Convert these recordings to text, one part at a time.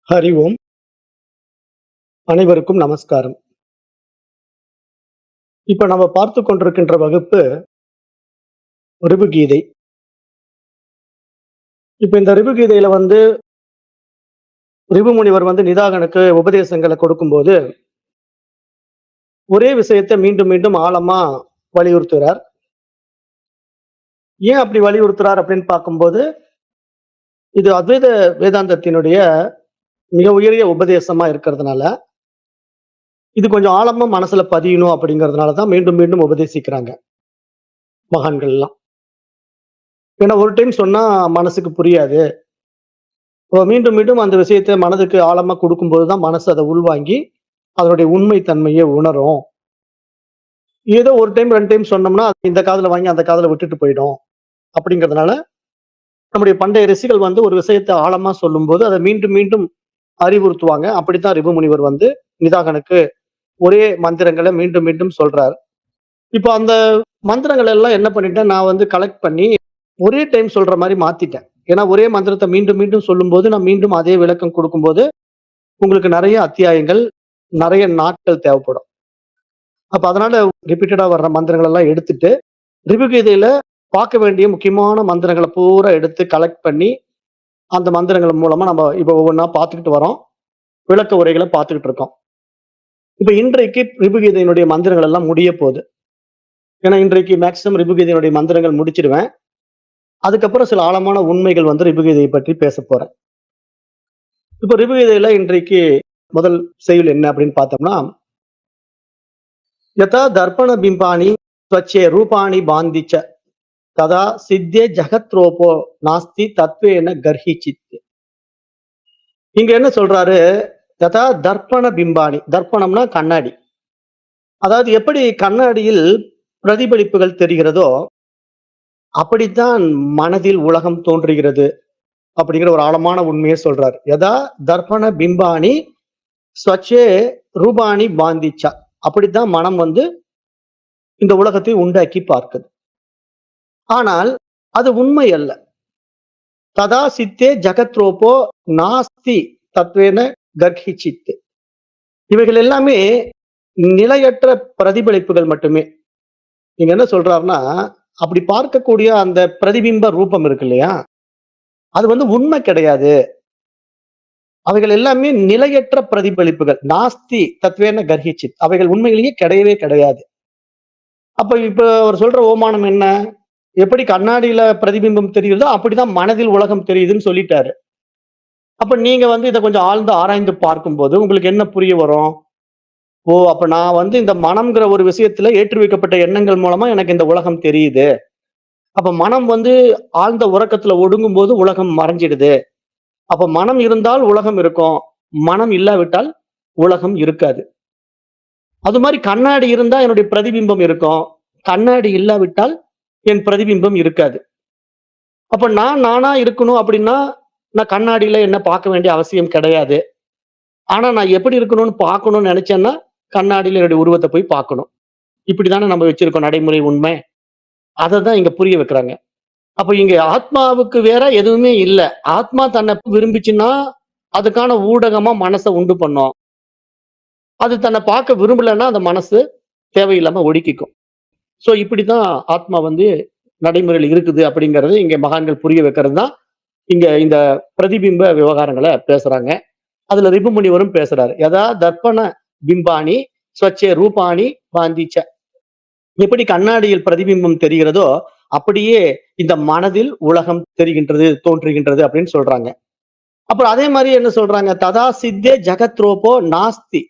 ஹரி ஓம். அனைவருக்கும் நமஸ்காரம். இப்ப நம்ம பார்த்துக் கொண்டிருக்கின்ற வகுப்பு ரிபுகீதை. இப்ப இந்த ரிபுகீதையில ரிபு முனிவர் நிதாகனுக்கு உபதேசங்கள கொடுக்கும்போது, ஒரே விஷயத்த மீண்டும் மீண்டும் ஆழமா வலியுறுத்துறார். ஏன் அப்படி வலியுறுத்துறார் அப்படின்னு பார்க்கும்போது, இது அத்வைத வேதாந்தத்தினுடைய மிக உயரிய உபதேசமா இருக்கிறதுனால, இது கொஞ்சம் ஆழமா மனசுல பதியணும் அப்படிங்கிறதுனால தான் மீண்டும் மீண்டும் உபதேசிக்கிறாங்க மகான்கள்லாம். ஏன்னா ஒரு டைம் சொன்னா மனசுக்கு புரியாது. இப்போ மீண்டும் மீண்டும் அந்த விஷயத்த மனதுக்கு ஆழமா குடுக்கும்போது தான் மனசு அத உள்வாங்கி, அதனுடைய உண்மை தன்மைய உணரும். ஏதோ 1 டைம், 2 டைம் சொன்னோம்னா, இந்த காதுல வாங்கி அந்த காதுல விட்டுட்டு போயிடும். அப்படிங்கிறதுனால, நம்முடைய பண்டைய ரிஷிகள் ஒரு விஷயத்த ஆழமா சொல்லும்போது, அத மீண்டும் மீண்டும் அறிவுறுத்துவாங்க. அப்படித்தான் ரிபு முனிவர் நிதாகனுக்கு ஒரே மந்திரங்கள மீண்டும் மீண்டும் சொல்றார். இப்போ அந்த மந்திரங்கள் எல்லாம் என்ன பண்ணிட்டேன், நான் கலெக்ட் பண்ணி ஒரே டைம் சொல்ற மாரி மாத்திட்டேன். ஏன்னா ஒரே மந்திரத்த மீண்டும் மீண்டும் சொல்லும்போது, நான் மீண்டும் அதே விளக்கம் குடுக்கும்போது, உங்களுக்கு நெறைய அத்தியாயங்கள், நெறைய நாட்கள் தேவைப்படும். அப்ப அதனால ரிப்பீட்டடா வர்ற மந்திரங்கள் எல்லாம் எடுத்துட்டு, ரிபுகீதையில பார்க்க வேண்டிய முக்கியமான மந்திரங்கள பூரா எடுத்து கலெக்ட் பண்ணி, அந்த மந்திரங்கள் மூலமா நம்ம இப்ப ஒவ்வொன்னா பார்த்துக்கிட்டு வரோம். விளக்க உரைகள பார்த்துக்கிட்டு இருக்கோம். இப்ப இன்றைக்கு ரிபுகீதையினுடைய மந்திரங்கள் எல்லாம் முடியப் போது. ஏன்னா இன்றைக்கு மேக்ஸிமம் ரிபுகீதையினுடைய மந்திரங்கள் முடிச்சிடுவேன். அதுக்கப்புறம் சில ஆழமான உண்மைகள் ரிபுகீதையை பற்றி பேசப் போறேன். இப்ப ரிபுகீதையில இன்றைக்கு முதல் செய்யுள் என்ன அப்படின்னு பார்த்தோம்னா, யதா தர்ப்பண பிம்பாணி ஸ்வச்சே ரூபாணி பாந்திச்ச ததா சித்தே ஜகத்ரோபோ நாஸ்தி தத்வேன கர்ஹிச்சித். இங்க என்ன சொல்றாரு? யதா தர்ப்பண பிம்பாணி. தர்ப்பணம்னா கண்ணாடி. அதாவது எப்படி கண்ணாடியில் பிரதிபலிப்புகள் தெரிகிறதோ, அப்படித்தான் மனதில் உலகம் தோன்றுகிறது. அப்படிங்கிற ஒரு ஆழமான உண்மையை சொல்றாரு. யதா தர்ப்பண பிம்பாணி ஸ்வச்சே ரூபாணி பாந்திச்சா. அப்படித்தான் மனம் இந்த உலகத்தை உண்டாக்கி பார்க்குது. ஆனால் அது உண்மை அல்ல. ததா சித்தே ஜகத்ரோபோ நாஸ்தி தத்வேன கர்ஹிச்சித். இவைகள் எல்லாமே நிலையற்ற பிரதிபலிப்புகள் மட்டுமே. நீங்க என்ன சொல்றாருன்னா, அப்படி பார்க்கக்கூடிய அந்த பிரதிபிம்ப ரூபம் இருக்கு இல்லையா? அது உண்மை கிடையாது. அவைகள் எல்லாமே நிலையற்ற பிரதிபலிப்புகள். நாஸ்தி தத்வேன கர்ஹிச்சித். அவைகள் உண்மையிலேயே கிடையவே கிடையாது. அப்ப இப்ப அவர் சொல்ற ஓமானம் என்ன? எப்படி கண்ணாடியில பிரதிபிம்பம் தெரியுதோ, அப்படிதான் மனதில் உலகம் தெரியுதுன்னு சொல்லிட்டாரு. அப்ப நீங்க இத கொஞ்சம் ஆழ்ந்து ஆராய்ந்து பார்க்கும்போது, உங்களுக்கு என்ன புரிய வரும்? ஓ! அப்ப நான் இந்த மனம்ங்கிற ஒரு விஷயத்துல ஏற்றி வைக்கப்பட்ட எண்ணங்கள் மூலமா எனக்கு இந்த உலகம் தெரியுது. அப்ப மனம் ஆழ்ந்த உறக்கத்துல ஒடுங்கும்போது உலகம் மறைஞ்சிடுது. அப்ப மனம் இருந்தால் உலகம் இருக்கும். மனம் இல்லாவிட்டால் உலகம் இருக்காது. அது மாரி கண்ணாடி இருந்தா என்னுடைய பிரதிபிம்பம் இருக்கும். கண்ணாடி இல்லாவிட்டால் என் பிரதிபிம்பம் இருக்காது. அப்ப நான் நானா இருக்கணும் அப்படின்னா, நான் கண்ணாடியில என்ன பார்க்க வேண்டிய அவசியம் கிடையாது. ஆனா நான் எப்படி இருக்கணும்னு பார்க்கணும்னு நெனைச்சேன்னா, கண்ணாடியில என்னுடைய உருவத்த போய் பார்க்கணும். இப்படித்தானே நம்ம வச்சிருக்கோம் நடைமுறை உண்மை. அததான் இங்க புரிய வைக்கிறாங்க. அப்ப இங்க ஆத்மாவுக்கு வேற எதுவுமே இல்ல. ஆத்மா தன்னை விரும்பிச்சுன்னா, அதுக்கான ஊடகமா மனச உண்டு பண்ணும். அது தன்னை பார்க்க விரும்பலன்னா, அந்த மனசு தேவையில்லாம ஒடுக்கிக்கும். சோ இப்படித்தான் ஆத்மா நடைமுறையில இருக்குது அப்படிங்கிறது இங்க மகான்கள் புரிய வைக்கிறது தான், இங்க இந்த பிரதிபிம்ப விவகாரங்கள பேசுறாங்க. அதுல ரிபு முனிவரும் பேசுறாரு. யதா தர்ப்பண பிம்பாணி ஸ்வச்சே ரூபாணி பாந்திச்ச. எப்படி கண்ணாடியில் பிரதிபிம்பம் தெரிகிறதோ, அப்படியே இந்த மனதில் உலகம் தெரிகின்றது, தோன்றுகின்றது அப்படின்னு சொல்றாங்க. அப்புறம் அதே மாரி என்ன சொல்றாங்க? ததா சித்தே ஜகத்ரோபோ நாஸ்தி.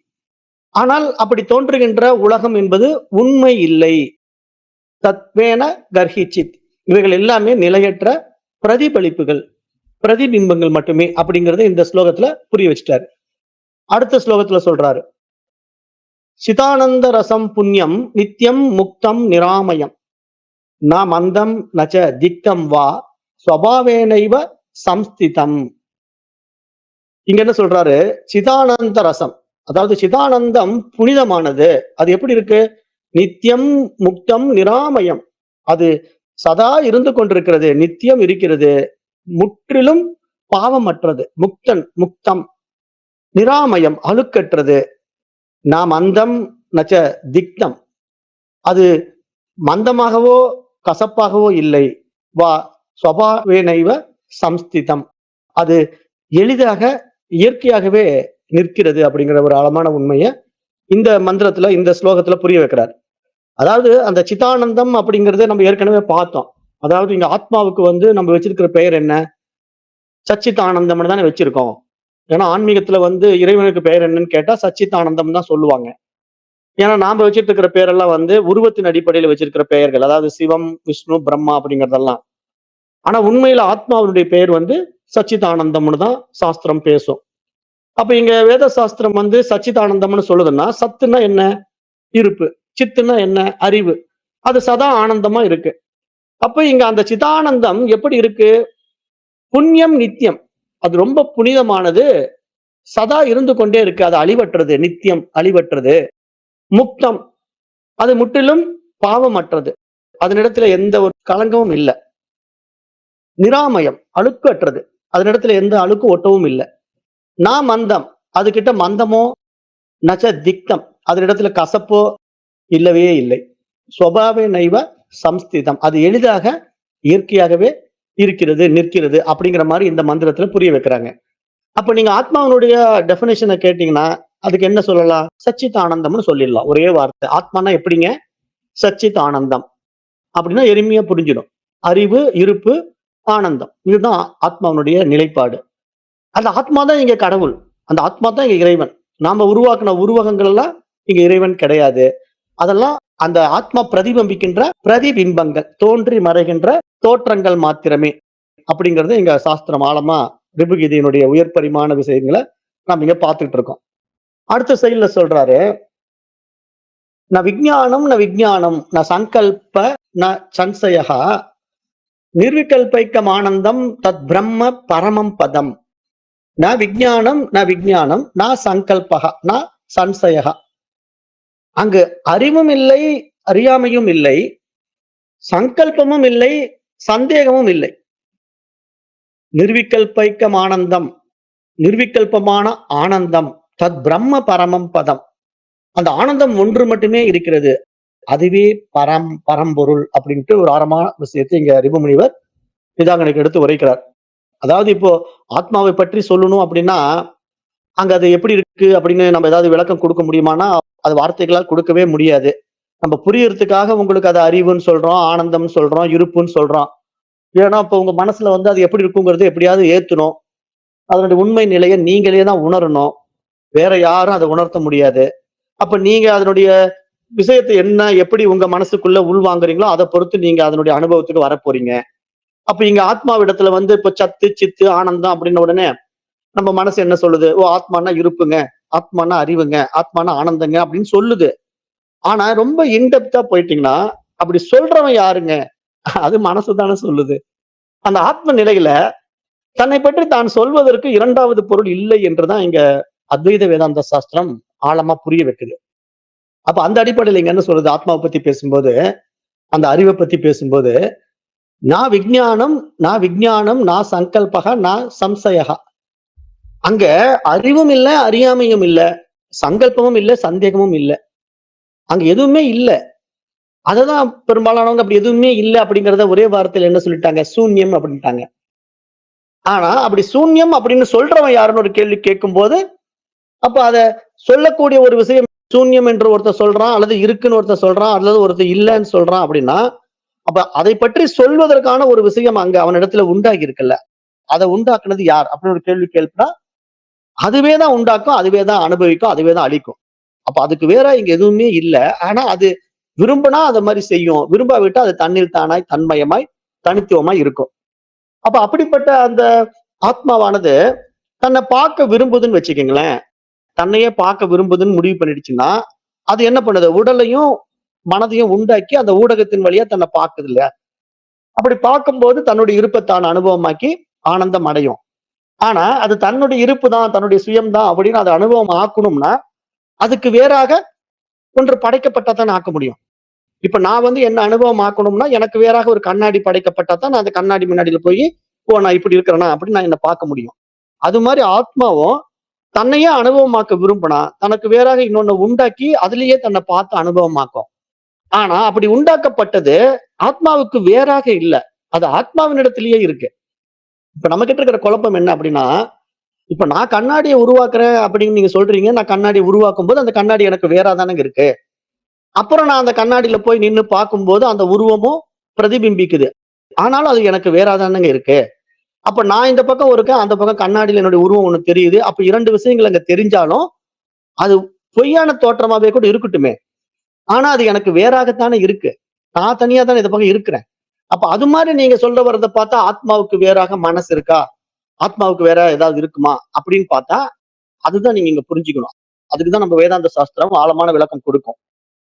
ஆனால் அப்படி தோன்றுகின்ற உலகம் என்பது உண்மை இல்லை. தத்வேன கர்ஹிச்சித். இவைகள் எல்லாமே நிலையற்ற பிரதிபலிப்புகள், பிரதிபிம்பங்கள் மட்டுமே அப்படிங்கறத இந்த ஸ்லோகத்துல புரிய வச்சுட்டாரு. அடுத்த ஸ்லோகத்துல சொல்றாரு. சிதானந்த ரசம் புண்ணியம் நித்யம் முக்தம் நிராமயம் ந மந்தம் நச்ச திக்தம் வா ஸ்வபாவேனைவ சம்ஸ்திதம். இங்க என்ன சொல்றாரு? சிதானந்த ரசம். அதாவது சிதானந்தம் புனிதமானது. அது எப்படி இருக்கு? நித்தியம் முக்தம் நிராமயம். அது சதா இருந்து கொண்டிருக்கிறது. நித்தியம் இருக்கிறது. முற்றிலும் பாவமற்றது. முக்தன் முக்தம். நிராமயம் அழுக்கற்றது. நாம் அந்தம் நச்ச திக்தம். அது மந்தமாகவோ கசப்பாகவோ இல்லை. வா ஸ்வபாவேனைவ சம்ஸ்திதம். அது எளிதாக இயற்கையாகவே நிற்கிறது அப்படிங்கிற ஒரு ஆழமான உண்மைய இந்த மந்திரத்துல, இந்த ஸ்லோகத்துல புரிய வைக்கிறார். அதாவது அந்த சிதானந்தம் அப்படிங்கறத நம்ம ஏற்கனவே பார்த்தோம். அதாவது இங்க ஆத்மாவுக்கு நம்ம வச்சிருக்கிற பெயர் என்ன? சச்சிதானந்தம்னு தானே வச்சிருக்கோம். ஏன்னா ஆன்மீகத்துல இறைவனுக்கு பெயர் என்னன்னு கேட்டா சச்சிதானந்தம் தான் சொல்லுவாங்க. ஏன்னா நாம வச்சிட்டு இருக்கிற பேரெல்லாம் உருவத்தின் அடிப்படையில வச்சிருக்கிற பெயர்கள். அதாவது சிவம், விஷ்ணு, பிரம்மா அப்படிங்கறதெல்லாம். ஆனா உண்மையில ஆத்மாவுடைய பெயர் சச்சிதானந்தம்னு தான் சாஸ்திரம் பேசும். அப்ப இங்க வேத சாஸ்திரம் சச்சிதானந்தம்னு சொல்லுதுன்னா, சத்துன்னா என்ன? இருப்பு. சித்துன்னா என்ன? அறிவு. அது சதா ஆனந்தமா இருக்கு. அப்ப இங்க அந்த சிதானந்தம் எப்படி இருக்கு? புண்ணியம் நித்தியம். அது ரொம்ப புனிதமானது. சதா இருந்து கொண்டே இருக்கு. அது அழிவற்றது. நித்தியம் அழிவற்றது. முக்தம். அது முற்றிலும் பாவமற்றது. அதனிடத்துல எந்த ஒரு களங்கமும் இல்ல. நிராமயம் அழுக்கற்றது. அதனிடத்துல எந்த அழுக்கு ஒட்டவும் இல்ல. மந்தம். அதுகிட்ட மந்தமோ நச்ச திக்தம். அதனிடத்துல கசப்போ இல்லவே இல்லை. ஸ்வபாவே நைவ சம்ஸ்திதம். அது எளிதாக இயற்கையாகவே இருக்கிறது, நிற்கிறது அப்படிங்கிற மாதிரி இந்த மந்திரத்துல புரிய வைக்கிறாங்க. அப்ப நீங்க ஆத்மாவினுடைய டெபினிஷனை கேட்டீங்கன்னா அதுக்கு என்ன சொல்லலாம்? சச்சித் ஆனந்தம்னு சொல்லிடலாம். ஒரே வார்த்தை. ஆத்மானா எப்படிங்க? சச்சித் ஆனந்தம் அப்படின்னா எளிமையா புரிஞ்சிடும். அறிவு, இருப்பு, ஆனந்தம். இதுதான் ஆத்மாவினுடைய நிலைப்பாடு. அந்த ஆத்மா தான் இங்க கடவுள். அந்த ஆத்மா தான் இங்க இறைவன். நாம உருவாக்குன உருவகங்கள் எல்லாம் இங்க இறைவன் கிடையாது. அதெல்லாம் அந்த ஆத்மா பிரதிபிம்பிக்கின்ற பிரதிபிம்பங்கள், தோன்றி மறைகின்ற தோற்றங்கள் மாத்திரமே அப்படிங்கறது இங்க சாஸ்திரம் ஆழமா ரிபுகீதையினுடைய உயர் பரிமாண விஷயங்களை நாம் இங்க பார்த்துட்டு இருக்கோம். அடுத்த செயல்ல சொல்றாரு, ந விஜானம் ந விஜானம் ந சங்கல்ப ந சன்சயா நிர்விகல்பைக்கம் ஆனந்தம் தத் பிரம்ம பரமம் பதம். ந விஜானம் ந விஜானம் ந சங்கல்பக ந சன்சயா. அங்கு அறிவும் இல்லை, அறியாமையும் இல்லை, சங்கல்பமும் இல்லை, சந்தேகமும் இல்லை. நிர்விகல்பைக்கம் ஆனந்தம், நிர்விகல்பமான ஆனந்தம், தத் பிரம்ம பரமம் பதம். அந்த ஆனந்தம் ஒன்று மட்டுமே இருக்கிறது. அதுவே பரம்பொருள் அப்படின்ட்டு ஒரு ஆரமான விஷயத்தை இங்க ரிபுமுனிவர் பிதாங்கனுக்கு எடுத்து உரைக்கிறார். அதாவது இப்போ ஆத்மாவை பற்றி சொல்லணும் அப்படின்னா அங்க அது எப்படி இருக்கு அப்படின்னு நம்ம ஏதாவது விளக்கம் கொடுக்க முடியுமானா அது வார்த்தைகளால் கொடுக்கவே முடியாது. நம்ம புரியறதுக்காக உங்களுக்கு அது அறிவுன்னு சொல்றோம், ஆனந்தம்னு சொல்றோம், இருப்புன்னு சொல்றோம். ஏன்னா இப்ப உங்க மனசுல அது எப்படி இருக்குங்கிறது எப்படியாவது ஏத்தணும். அதனுடைய உண்மை நிலையை நீங்களே தான் உணரணும். வேற யாரும் அதை உணர்த்த முடியாது. அப்ப நீங்க அதனுடைய விஷயத்தை என்ன எப்படி உங்க மனசுக்குள்ள உள்வாங்குறீங்களோ அதை பொறுத்து நீங்க அதனுடைய அனுபவத்துக்கு வரப்போறீங்க. அப்ப இங்க ஆத்மாவிடத்துல இப்ப சத்து, சித்து, ஆனந்தம் அப்படின்ன உடனே நம்ம மனசு என்ன சொல்லுது? ஓ, ஆத்மானா இருப்புங்க, ஆத்மானா அறிவுங்க, ஆத்மானா ஆனந்தங்க அப்படின்னு சொல்லுது. ஆனா ரொம்ப இன்டெப்தா போயிட்டீங்கன்னா அப்படி சொல்றவன் யாருங்க? அது மனசு தானே சொல்லுது. அந்த ஆத்ம நிலையில தன்னை பற்றி தான் சொல்வதற்கு இரண்டாவது பொருள் இல்லை என்றுதான் இங்க அத்வைத வேதாந்த சாஸ்திரம் ஆழமா புரிய வைக்குது. அப்ப அந்த அடிப்படையில் இங்க என்ன சொல்றது? ஆத்மாவை பத்தி பேசும்போது, அந்த அறிவை பத்தி பேசும்போது, நான் விஜானம் நான் விஜானம் நான் சங்கல்பக நான் சம்சயகா. அங்க அறிவும் இல்ல, அறியாமையும் இல்ல, சங்கல்பமும் இல்ல, சந்தேகமும் இல்ல. அங்க எதுவுமே இல்ல. அததான் பெரும்பாலானவங்க அப்படி எதுவுமே இல்ல அப்படிங்கறத ஒரே வார்த்தையில என்ன சொல்லிட்டாங்க? சூன்யம் அப்படின்ட்டாங்க. ஆனா அப்படி சூன்யம் அப்படின்னு சொல்றவன் யாருன்னு ஒரு கேள்வி கேட்கும் போது, அப்ப அத சொல்லக்கூடிய ஒரு விஷயம் சூன்யம் என்று ஒருத்தர் சொல்றான், அல்லது இருக்குன்னு ஒருத்தர் சொல்றான், அல்லது ஒருத்தர் இல்லைன்னு சொல்றான் அப்படின்னா, அப்ப அதை பற்றி சொல்வதற்கான ஒரு விஷயம் அங்க அவனிடத்துல உண்டாகி இருக்குல்ல. அதை உண்டாக்குனது யார் அப்படின்னு ஒரு கேள்வி கேட்பா, அதுவே தான் உண்டாக்கும், அதுவே தான் அனுபவிக்கும், அதுவே தான் அழிக்கும். அப்ப அதுக்கு வேற இங்க எதுவுமே இல்ல. ஆனா அது விரும்பினா அது மாதிரி செய்யும், விரும்பாவிட்டா அது தன்னில் தானாய் தன்மயமாய் தனித்துவமாய் இருக்கும். அப்ப அப்படிப்பட்ட அந்த ஆத்மாவானது தன்னை பார்க்க விரும்புதுன்னு வச்சுக்கோங்களேன். தன்னையே பார்க்க விரும்புதுன்னு முடிவு பண்ணிடுச்சுன்னா அது என்ன பண்ணுது? உடலையும் மனதையும் உண்டாக்கி அந்த ஊடகத்தின் வழியா தன்னை பார்க்குது இல்லையா? அப்படி பார்க்கும்போது தன்னுடைய இருப்பைத்தான் அனுபவமாக்கி ஆனந்தம் அடையும். ஆனா அது தன்னுடைய இருப்பு தான், தன்னுடைய சுயம் தான் அப்படின்னு அதை அனுபவம் ஆக்கணும்னா அதுக்கு வேறாக ஒன்று படைக்கப்பட்டதான் ஆக்க முடியும். இப்ப நான் என்ன அனுபவம் ஆக்கணும்னா எனக்கு வேறாக ஒரு கண்ணாடி படைக்கப்பட்டாதான் நான் அந்த கண்ணாடி முன்னாடியில போய் ஓ, நான் இப்படி இருக்கிறேனா அப்படின்னு நான் என்ன பார்க்க முடியும். அது மாதிரி ஆத்மாவும் தன்னையே அனுபவமாக்க விரும்பினா தனக்கு வேறாக இன்னொன்னு உண்டாக்கி அதுலயே தன்னை பார்த்து அனுபவமாக்கும். ஆனா அப்படி உண்டாக்கப்பட்டது ஆத்மாவுக்கு வேறாக இல்ல. அது ஆத்மாவினிடத்திலேயே இருக்கு. இப்ப நம்ம கிட்ட இருக்கிற குழப்பம் என்ன அப்படின்னா, இப்ப நான் கண்ணாடிய உருவாக்குறேன் அப்படின்னு நீங்க சொல்றீங்க. நான் கண்ணாடிய உருவாக்கும்போது அந்த கண்ணாடி எனக்கு வேறா தானங்க இருக்கு. அப்புறம் நான் அந்த கண்ணாடியில போய் நின்னு பார்க்கும்போது அந்த உருவமும் பிரதிபிம்பிக்குது. ஆனாலும் அது எனக்கு வேறா தானங்க இருக்கு. அப்ப நான் இந்த பக்கம் இருக்கேன், அந்த பக்கம் கண்ணாடியில என்னுடைய உருவம் ஒண்ணு தெரியுது. அப்ப 2 விஷயங்கள் அங்க தெரிஞ்சாலும், அது பொய்யான தோற்றமாவே கூட இருக்கட்டுமே. ஆனா அது எனக்கு வேறாகத்தானே இருக்கு. நான் தனியா தானே இந்த பக்கம் இருக்கிறேன். அப்ப அது மாரி நீங்க சொல்ல வர்றத பார்த்தா ஆத்மாவுக்கு வேறாக மனசு இருக்கா? ஆத்மாவுக்கு வேற ஏதாவது இருக்குமா? அப்படின்னு பார்த்தா, அதுதான் நீங்க இங்க புரிஞ்சுக்கணும். அதுக்கு தான் நம்ம வேதாந்த சாஸ்திரம் ஆழமான விளக்கம் கொடுக்கும்.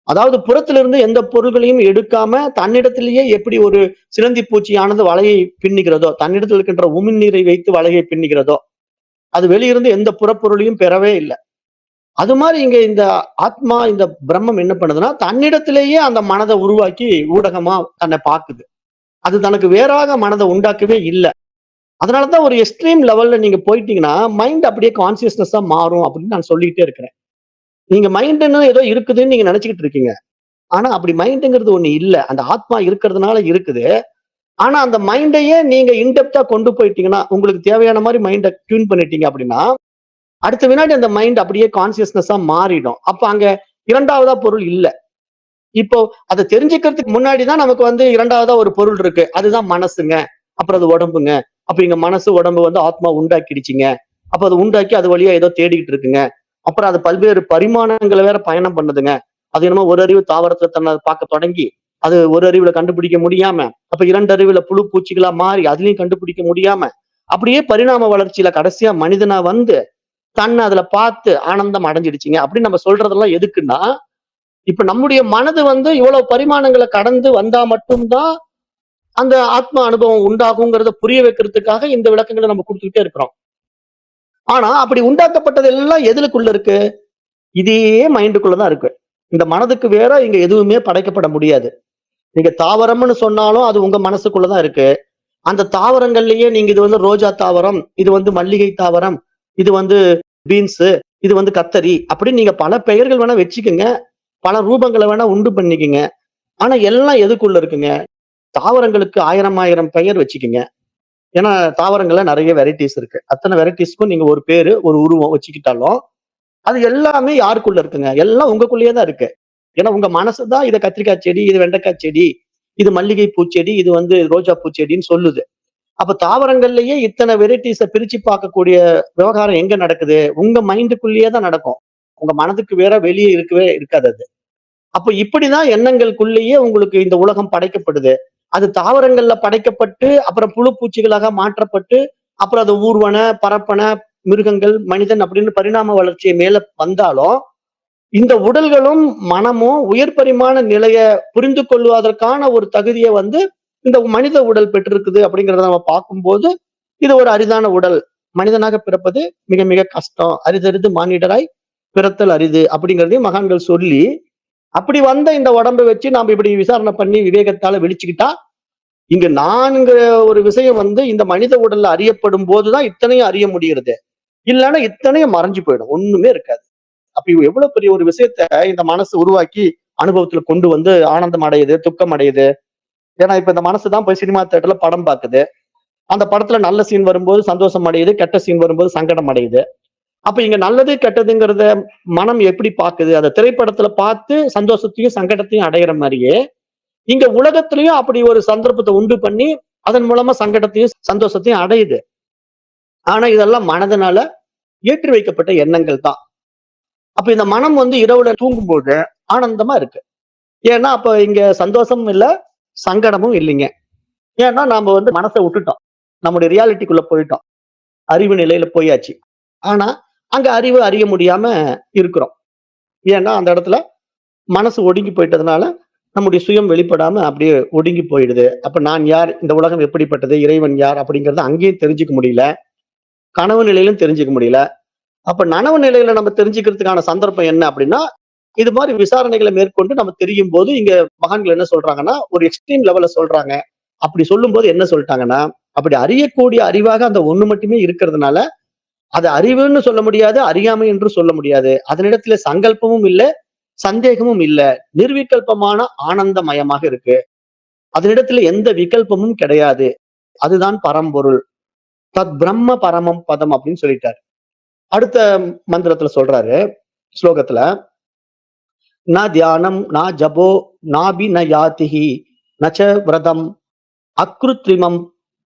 அதாவது புறத்திலிருந்து எந்த பொருள்களையும் எடுக்காம தன்னிடத்திலேயே எப்படி ஒரு சிலந்தி பூச்சியானது வலையை பின்னுகிறதோ, தன்னிடத்தில் இருக்கின்ற உமிழ்நீரை வைத்து வலையை பின்னுகிறதோ, அது வெளியிருந்து எந்த புறப்பொருளையும் பெறவே இல்ல. அது மாரி இங்க இந்த ஆத்மா, இந்த பிரம்மம் என்ன பண்ணுதுன்னா, தன்னிடத்திலேயே அந்த மனத உருவாக்கி ஊடகமா தன்னை பாக்குது. அது தனக்கு வேறாக மனத உண்டாக்கவே இல்ல. அதனால தான் ஒரு எக்ஸ்ட்ரீம் லெவல்ல நீங்க போயிட்டீங்கன்னா, மைண்ட் அப்படியே கான்ஷியஸ்னஸா மாறும் அப்படின்னு நான் சொல்லிட்டே இருக்கிறேன். நீங்க மைண்டுன்னு ஏதோ இருக்குதுன்னு நீங்க நெனச்சுக்கிட்டு இருக்கீங்க. ஆனா அப்படி மைண்டுங்கிறது ஒண்ணு இல்ல. அந்த ஆத்மா இருக்கிறதுனால இருக்குது. ஆனா அந்த மைண்டையே நீங்க இன்டெப்த்தா கொண்டு போயிட்டீங்கன்னா, உங்களுக்கு தேவையான மாரி மைண்ட டியூன் பண்ணிட்டீங்க அப்படின்னா, அடுத்த வினாடி அந்த மைண்ட் அப்படியே கான்ஷியஸ்னஸா மாறிடும். அப்ப அங்க 2வதா பொருள் இல்ல. இப்போ அத தெரிஞ்சுக்கிறதுக்கு முன்னாடி தான் நமக்கு வந்து 2வதா ஒரு பொருள் இருக்கு. அதுதான் மனசுங்க. அப்புறம் அது உடம்புங்க. அப்ப இங்க மனசு, உடம்பு வந்து ஆத்மா உண்டாக்கிடுச்சுங்க. அப்ப அது உண்டாக்கி அது வழியா ஏதோ தேடிக்கிட்டு இருக்குங்க. அப்புறம் அது பல்வேறு பரிமாணங்கள வேற பயணம் பண்ணுதுங்க. அது என்னமோ ஒரு அறிவு தாவரத்துல தன்னை பார்க்க தொடங்கி, அது ஒரு அறிவுல கண்டுபிடிக்க முடியாம, அப்ப 2 அறிவுல புழு பூச்சிகளா மாறி அதுலயும் கண்டுபிடிக்க முடியாம, அப்படியே பரிணாம வளர்ச்சியில கடைசியா மனிதனா வந்து, தன்னை அதுல பார்த்து ஆனந்தம் அடைஞ்சிடுச்சுங்க. அப்படின்னு நம்ம சொல்றதெல்லாம் எதுக்குன்னா, இப்ப நம்முடைய மனது வந்து இவ்வளவு பரிமாணங்கள கடந்து வந்தா மட்டும் தான், அந்த ஆத்ம அனுபவம் உண்டாகுங்கிறத புரிய வைக்கிறதுக்காக இந்த விளக்கங்கள நம்ம குடுத்துக்கிட்டே இருக்கிறோம். ஆனா, அப்படி உண்டாக்கப்பட்டது எல்லாம் எதுலுக்குள்ள இருக்கு? இதே மைண்டுக்குள்ள தான் இருக்கு. இந்த மனதுக்கு வேற இங்க எதுவுமே படைக்கப்பட முடியாது. நீங்க தாவரம்னு சொன்னாலும் அது உங்க மனசுக்குள்ள தான் இருக்கு. அந்த தாவரங்கள்லயே நீங்க இது வந்து ரோஜா தாவரம், இது வந்து மல்லிகை தாவரம், இது வந்து பீன்ஸு, இது வந்து கத்தரி அப்படின்னு நீங்க பல பெயர்கள் வேணா வச்சுக்கங்க. பல ரூபங்கள வேணா உண்டு பண்ணிக்கங்க. ஆனா எல்லாம் எதுக்குள்ள இருக்குங்க? தாவரங்களுக்கு 1000 1000 பெயர் வச்சுக்கங்க. ஏன்னா தாவரங்கள்ல நெறைய வெரைட்டீஸ் இருக்கு. அத்தன வெரைட்டீஸ்க்கும் நீங்க ஒரு பேரு, ஒரு உருவம் வச்சுக்கிட்டாலும், அது எல்லாமே யாருக்குள்ள இருக்குங்க? எல்லாம் உங்களுக்குள்ளயே தான் இருக்கு. ஏன்னா உங்க மனசு தான் இத கத்திரிக்காய் செடி, இது வெண்டைக்காய் செடி, இது மல்லிகை பூச்செடி, இது வந்து ரோஜா பூச்செடின்னு சொல்லுது. அப்ப தாவரங்கள்லயே இத்தன வெரைட்டீஸ பிரிச்சு பார்க்கக்கூடிய விவகாரம் எங்க நடக்குது? உங்க மைண்டுக்குள்ளேயே தான் நடக்கும். உங்க மனதுக்கு வேற வெளியே இருக்கவே இருக்காது அது. அப்ப இப்படிதான் எண்ணங்களுக்குள்ளேயே உங்களுக்கு இந்த உலகம் படைக்கப்படுது. அது தாவரங்கள்ல படைக்கப்பட்டு, அப்புறம் புழு பூச்சிகளாக மாற்றப்பட்டு, அப்புறம் அது ஊர்வன, பரப்பன, மிருகங்கள், மனிதன் அப்படின்னு பரிணாம வளர்ச்சி மேல வந்தாலும், இந்த உடல்களும், மனமும் உயர் பரிமாண நிலைய புரிந்து கொள்வதற்கான ஒரு தகுதிய வந்து இந்த மனித உடல் பெற்றிருக்குது அப்படிங்கிறத நம்ம பார்க்கும்போது, இது ஒரு அரிதான உடல். மனிதனாக பிறப்பது மிக மிக கஷ்டம். அரிதரிது மானிடராய் பிறத்தல் அரிது அப்படிங்கிறதையும் மகான்கள் சொல்லி, அப்படி வந்த இந்த உடம்ப வச்சு நாம இப்படி விசாரணை பண்ணி விவேகத்தால விழிச்சுக்கிட்டா, இங்க நான்ங்கிற ஒரு விஷயம் வந்து இந்த மனித உடல்ல அறியப்படும் போதுதான் இத்தனையும் அறிய முடிகிறது. இல்லன்னா இத்தனையும் மறைஞ்சு போயிடும். ஒண்ணுமே இருக்காது. அப்ப எவ்வளவு பெரிய ஒரு விஷயத்த இந்த மனசு உருவாக்கி அனுபவத்துல கொண்டு வந்து ஆனந்தம் அடையுது, துக்கம் அடையுது. ஏன்னா இப்ப இந்த மனசு தான் போய் சினிமா தியேட்டர்ல படம் பாக்குது. அந்த படத்துல நல்ல சீன் வரும்போது சந்தோஷம் அடையுது, கெட்ட சீன் வரும்போது சங்கடம் அடையுது. அப்ப இங்க நல்லது, கெட்டதுங்கிறத மனம் எப்படி பாக்குது? அத திரைப்படத்துல பார்த்து சந்தோஷத்தையும், சங்கடத்தையும் அடையிற மாரியே, இங்க உலகத்திலயும் அப்படி ஒரு சந்தர்ப்பத்த உண்டு பண்ணி, அதன் மூலமா சங்கடத்தையும், சந்தோஷத்தையும் அடையுது. ஆனா இதெல்லாம் மனதுனால ஏற்றி வைக்கப்பட்ட எண்ணங்கள் தான். அப்ப இந்த மனம் வந்து இரவுல தூங்கும்போது ஆனந்தமா இருக்கு. ஏன்னா, அப்ப இங்க சந்தோஷமும் இல்ல, சங்கடமும் இல்லைங்க. ஏன்னா நாம வந்து மனச விட்டுட்டோம். நம்முடைய ரியாலிட்டிக்குள்ள போயிட்டோம். அறிவு நிலையில போயாச்சு. ஆனா, அங்க அறிவு அறிய முடியாம இருக்கிறோம். ஏன்னா, அந்த இடத்துல மனசு ஒடுங்கி போயிட்டதுனால, நம்முடைய சுயம் வெளிப்படாம அப்படியே ஒடுங்கி போயிடுது. அப்ப நான் யார்? இந்த உலகம் எப்படிப்பட்டது? இறைவன் யார்? அப்படிங்கிறத அங்கேயும் தெரிஞ்சுக்க முடியல. கனவு நிலையிலும் தெரிஞ்சுக்க முடியல. அப்ப நனவு நிலையில நம்ம தெரிஞ்சுக்கிறதுக்கான சந்தர்ப்பம் என்ன அப்படின்னா, இது மாரி விசாரணைகள மேற்கொண்டு நம்ம தெரியும்போது, இங்க மகான்கள் என்ன சொல்றாங்கன்னா, ஒரு எக்ஸ்ட்ரீம் லெவல்ல சொல்றாங்க. அப்படி சொல்லும்போது என்ன சொல்ட்டாங்கன்னா, அப்படி அறியக்கூடிய அறிவாக அந்த ஒண்ணு மட்டுமே இருக்கிறதுனால, அது அறிவுன்னு சொல்ல முடியாது, அறியாமை என்று சொல்ல முடியாது. அதனிடத்திலே சங்கல்பமும் இல்ல, சந்தேகமும் இல்ல. நிர்விகல்பமான ஆனந்தமயமாக இருக்கு. அதனிடத்திலே எந்த விகல்பமும் கிடையாது. அதுதான் பரம்பொருள். தத் பிரம்ம பரமம் பதம் அப்படின்னு சொல்லிட்டாரு. அடுத்த மந்திரத்துல சொல்றாரு, ஸ்லோகத்துல, ந தியானம், ந ஜபோ, நாபி ந யாதிஹி, நச்ச விரதம், அக்ருத்ரிமம்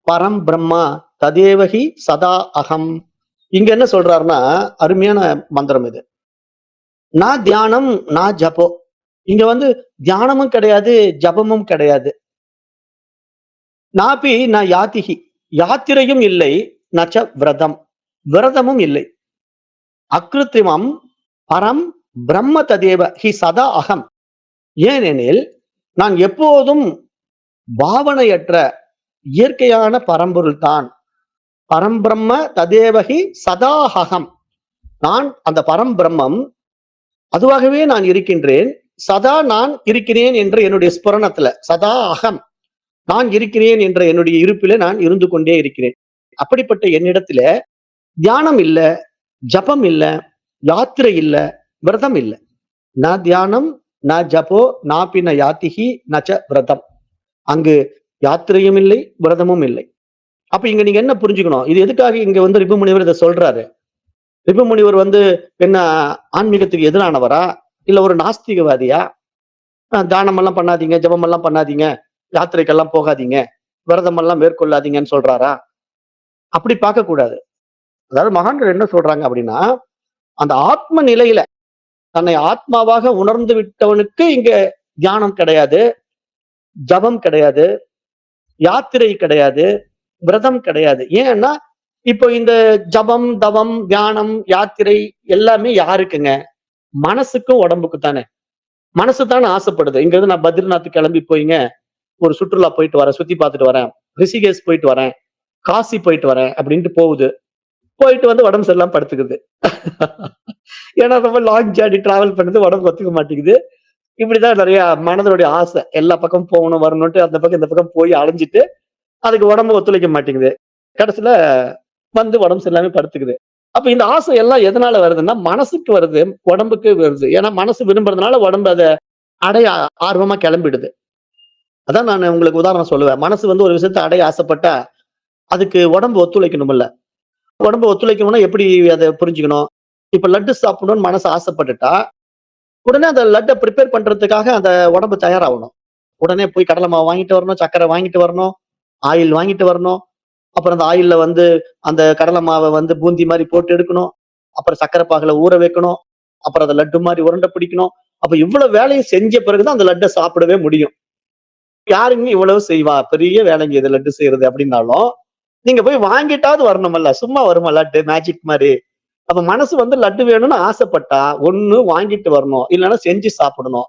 பரம் பிரம்மா ததேவஹி சதா அகம். இங்க என்ன சொல்றாருன்னா, அருமையான மந்திரம் இது. நா தியானம், நா ஜபோ. இங்க வந்து தியானமும் கிடையாது, ஜபமும் கிடையாது. நாபி ந யாதிஹி, யாத்திரையும் இல்லை. நச்ச விரதம், விரதமும் இல்லை. அக்ருத்திமம் பரம் பிரம்ம ததேவ ஹி சதா அகம். ஏனெனில் நான் எப்போதும் பாவனையற்ற இயற்கையான பரம்பொருள் தான். பரம்பிரம்ம ததேவஹி சதா அகம். நான் அந்த பரம்பிரம்மம், அதுவாகவே நான் இருக்கின்றேன். சதா நான் இருக்கிறேன் என்ற என்னுடைய ஸ்புரணத்துல, சதா அகம், நான் இருக்கிறேன் என்ற என்னுடைய இருப்பிலே நான் இருந்து கொண்டே இருக்கிறேன். அப்படிப்பட்ட என்னிடத்துல தியானம் இல்ல, ஜபம் இல்ல, யாத்திரை இல்ல, விரதம் இல்ல. ந தியானம், ந ஜபோ, நாபி ந யாத்திஹி, நச்ச விரதம். அங்கு யாத்திரையும் இல்லை, விரதமும் இல்லை. அப்ப இங்க நீங்க என்ன புரிஞ்சுக்கணும்? இது எதுக்காக இங்க வந்து ரிபு முனிவர் இதை சொல்றாரு? ரிபு முனிவர் வந்து என்ன, ஆன்மீகத்துக்கு எதிரானவரா? இல்ல ஒரு நாஸ்திகவாதியா? தானம் எல்லாம் பண்ணாதீங்க, ஜெபம் எல்லாம் பண்ணாதீங்க, யாத்திரைக்கெல்லாம் போகாதீங்க, விரதம் எல்லாம் மேற்கொள்ளாதீங்கன்னு சொல்றாரா? அப்படி பார்க்க கூடாது. அதாவது மகான்கள் என்ன சொல்றாங்க அப்படின்னா, அந்த ஆத்ம நிலையில தன்னை ஆத்மாவாக உணர்ந்து விட்டவனுக்கு இங்க தியானம் கிடையாது, ஜபம் கிடையாது, யாத்திரை கிடையாது, விரதம் கிடையாது. ஏன்னா இப்போ இந்த ஜபம், தவம், தியானம், யாத்திரை எல்லாமே யாருக்குங்க? மனசுக்கும் உடம்புக்கு தானே. மனசு தானே ஆசைப்படுது. இங்க இருந்து நான் பத்ரிநாத் கிளம்பி போய்ங்க ஒரு சுற்றுலா போயிட்டு வரேன், சுத்தி பார்த்துட்டு வரேன், ரிஷிகேஷ் போயிட்டு வரேன், காசி போயிட்டு வரேன் அப்படின்ட்டு போகுது. போயிட்டு வந்து உடம்பு சரியில்லாம படுத்துக்குது. ஏன்னா ரொம்ப லாங் ஜேர்னி டிராவல் பண்ணது உடம்பு ஒத்துக்க மாட்டேங்குது. இப்படிதான் நிறைய மனதனுடைய ஆசை. எல்லா பக்கம் போகணும் வரணும்ட்டு அந்த பக்கம் இந்த பக்கம் போய் அலைஞ்சிட்டு அதுக்கு உடம்பு ஒத்துழைக்க மாட்டேங்குது. கடைசியில வந்து உடம்பு சரியில்லாம படுத்துக்குது. அப்ப இந்த ஆசை எல்லாம் எதனால வருதுன்னா, மனசுக்கு வருது, உடம்புக்கு வருது. ஏன்னா மனசு விரும்புறதுனால உடம்பு அத அடைய ஆர்வமா கிளம்பிடுது. அதான் நான் உங்களுக்கு உதாரணம் சொல்லுவேன். மனசு வந்து ஒரு விஷயத்த அடைய ஆசைப்பட்டா, அதுக்கு உடம்பு ஒத்துழைக்கணும்ல. உடம்பு ஒத்துழைக்கணும்னா எப்படி அத புரிஞ்சுக்கணும்? இப்ப லட்டு சாப்பிடணும்னு மனசு ஆசைப்பட்டுட்டா, உடனே அந்த லட்ட பிரிப்பேர் பண்றதுக்காக அந்த உடம்பு தயாராகணும். உடனே போய் கடலை மாவு வாங்கிட்டு வரணும், சர்க்கரை வாங்கிட்டு வரணும், ஆயில் வாங்கிட்டு வரணும். அப்புறம் அந்த ஆயில்ல வந்து அந்த கடலை மாவை வந்து பூந்தி மாரி போட்டு எடுக்கணும். அப்புறம் சர்க்கரை பாகுல ஊற வைக்கணும். அப்புறம் அத லட்டு மாரி உருண்டை பிடிக்கணும். அப்ப இவ்வளவு வேலையும் செஞ்ச பிறகுதான் அந்த லட்ட சாப்பிடவே முடியும். யாருங்க இவ்வளவு செய்வா? பெரிய வேலைங்க இது லட்டு செய்யறது அப்படின்னாலும், நீங்க போய் வாங்கிட்டாவது வரணுமல்ல. சும்மா வருமா லட்டு மேஜிக் மாரி? அப்ப மனசு வந்து லட்டு வேணும்னு ஆசைப்பட்டா, ஒண்ணு வாங்கிட்டு வரணும். இல்லன்னா செஞ்சு சாப்பிடணும்.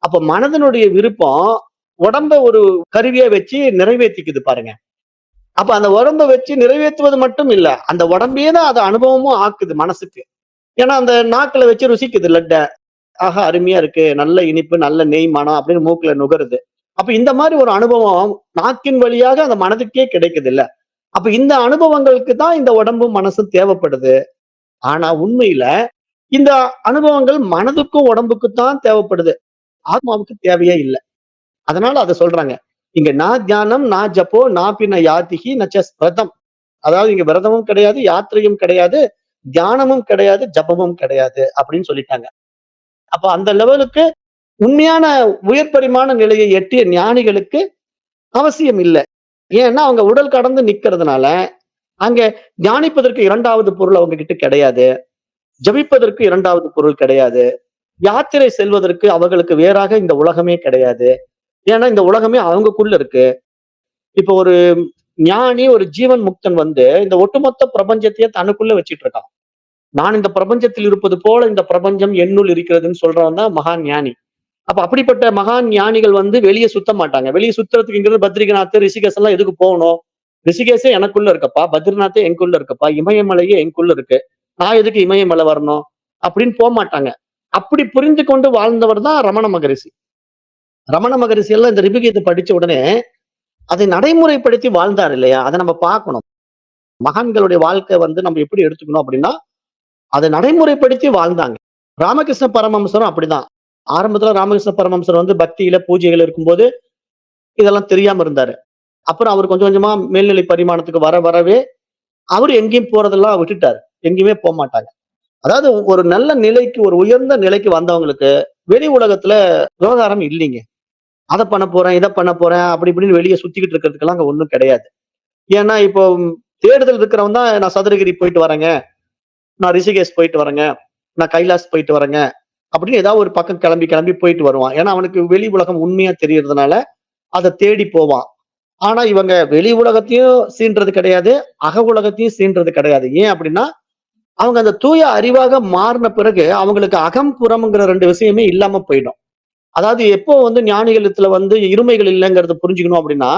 அப்ப மனதனுடைய விருப்பம் உடம்ப ஒரு கருவியா வச்சு நிறைவேத்திக்குது பாருங்க. அப்ப அந்த உடம்ப வச்சு நிறைவேற்றுவது மட்டும் இல்ல. அந்த உடம்பையே தான் அது அனுபவமும் ஆக்குது மனசுக்கு. ஏன்னா அந்த நாக்குல வச்சு ருசிக்குது லட்ட. ஆஹா அருமையா இருக்கு. நல்ல இனிப்பு, நல்ல நெய் மணம் அப்படின்னு மூக்குல நுகருது. அப்ப இந்த மாரி ஒரு அனுபவம் நாக்கின் வழியாக அந்த மனதுக்கே கிடைக்குதுல்ல. அப்ப இந்த அனுபவங்களுக்கு தான் இந்த உடம்பும் மனசும் தேவைப்படுது. ஆனா உண்மையில இந்த அனுபவங்கள் மனதுக்கும் உடம்புக்கும் தான் தேவைப்படுது. ஆத்மாவுக்கு தேவையே இல்ல. அதனால அத சொல்றாங்க. இங்க நா தியானம், நா ஜபோ, நாபி ந யாதிஹி நச்ச விரதம். அதாவது இங்க விரதமும் கிடையாது, யாத்திரையும் கிடையாது, தியானமும் கிடையாது, ஜபமும் கிடையாது அப்படின்னு சொல்லிட்டாங்க. அப்ப அந்த லெவலுக்கு உண்மையான உயர் பரிமாண நிலையை எட்டிய ஞானிகளுக்கு அவசியம் இல்ல. ஏன்னா அவங்க உடல் கடந்து நிக்கிறதுனால, அங்க தியானிப்பதற்கு 2வது பொருள் அவங்க கிட்ட கிடையாது. ஜபிப்பதற்கு 2வது பொருள் கிடையாது. யாத்திரை செல்வதற்கு அவர்களுக்கு வேறாக இந்த உலகமே கிடையாது. ஏன்னா இந்த உலகமே அவங்கக்குள்ள இருக்கு. இப்ப ஒரு ஞானி, ஒரு ஜீவன் முக்தன் வந்து இந்த ஒட்டுமொத்த பிரபஞ்சத்தையே தனக்குள்ள வச்சிட்டு இருக்கான். நான் இந்த பிரபஞ்சத்தில் இருப்பது போல இந்த பிரபஞ்சம் என்னுள் இருக்கிறதுன்னு சொல்றவன் தான் மகான் ஞானி. அப்ப அப்படிப்பட்ட மகான் ஞானிகள் வந்து வெளிய சுத்த மாட்டாங்க. வெளிய சுத்துறதுக்குங்கிறது பத்ரிநாத், ரிஷிகேஷ் எல்லாம் எதுக்கு போகணும்? ரிஷிகேஷே எனக்குள்ள இருக்கப்பா, பத்ரிநாத்தே என்குள்ள இருக்கப்பா, இமயமலையே என்குள்ள இருக்கு. நான் எதுக்கு இமயமலை வரணும்? அப்படின்னு போமாட்டாங்க. அப்படி புரிந்து கொண்டு வாழ்ந்தவர் தான் ரமண மகரிஷி. ரமண மகரிஷி எல்லாம் இந்த ரிபுகீதை படிச்ச உடனே அதை நடைமுறைப்படுத்தி வாழ்ந்தார் இல்லையா? அத நம்ம பார்க்கணும். மகான்களுடைய வாழ்க்கை வந்து நம்ம எப்படி எடுத்துக்கணும் அப்படின்னா, அதை நடைமுறைப்படுத்தி வாழ்ந்தாங்க. ராமகிருஷ்ண பரமஹம்சரும் அப்படிதான். ஆரம்பத்துல ராமகிருஷ்ண பரமஹம்சர் வந்து பக்தியில, பூஜைகள் இருக்கும்போது இதெல்லாம் தெரியாம இருந்தாரு. அப்புறம் அவர் கொஞ்சம் கொஞ்சமா மேல்நிலை பரிமாணத்துக்கு வர வரவே, அவரு எங்கேயும் போறதெல்லாம் விட்டுட்டாரு. எங்கேயுமே போமாட்டாங்க. அதாவது ஒரு நல்ல நிலைக்கு, ஒரு உயர்ந்த நிலைக்கு வந்தவங்களுக்கு, வெளி உலகத்துல விவகாரம் இல்லைங்க. அத பண்ண போறேன், இத பண்ண போறேன், அப்படி இப்படின்னு வெளிய சுத்திக்கிட்டு இருக்கிறதுக்கெல்லாம் அங்க ஒண்ணும் கிடையாது. ஏன்னா, இப்போ தேடுதல் இருக்கிறவன் தான் நான் சதுரகிரி போயிட்டு வரேங்க, நான் ரிஷிகேஷ் போயிட்டு வரேங்க, நான் கைலாஸ் போயிட்டு வரேங்க, அப்படின்னு ஏதாவது ஒரு பக்கம் கிளம்பி கிளம்பி போயிட்டு வருவான். ஏன்னா, அவனுக்கு வெளி உலகம் உண்மையா தெரியறதுனால, அத தேடி போவான். ஆனா, இவங்க வெளி உலகத்தையும் சீன்றது கிடையாது, அக உலகத்தையும் சீன்றது கிடையாது. ஏன் அப்படின்னா, அவங்க அந்த தூய அறிவாக மாறின பிறகு, அவங்களுக்கு அகம், புறம்ங்கிற 2 விஷயமே இல்லாம போயிடும். அதாவது எப்போ வந்து ஞானிகளத்துல வந்து இருமைகள் இல்லைங்கிறத புரிஞ்சுக்கணும் அப்படின்னா,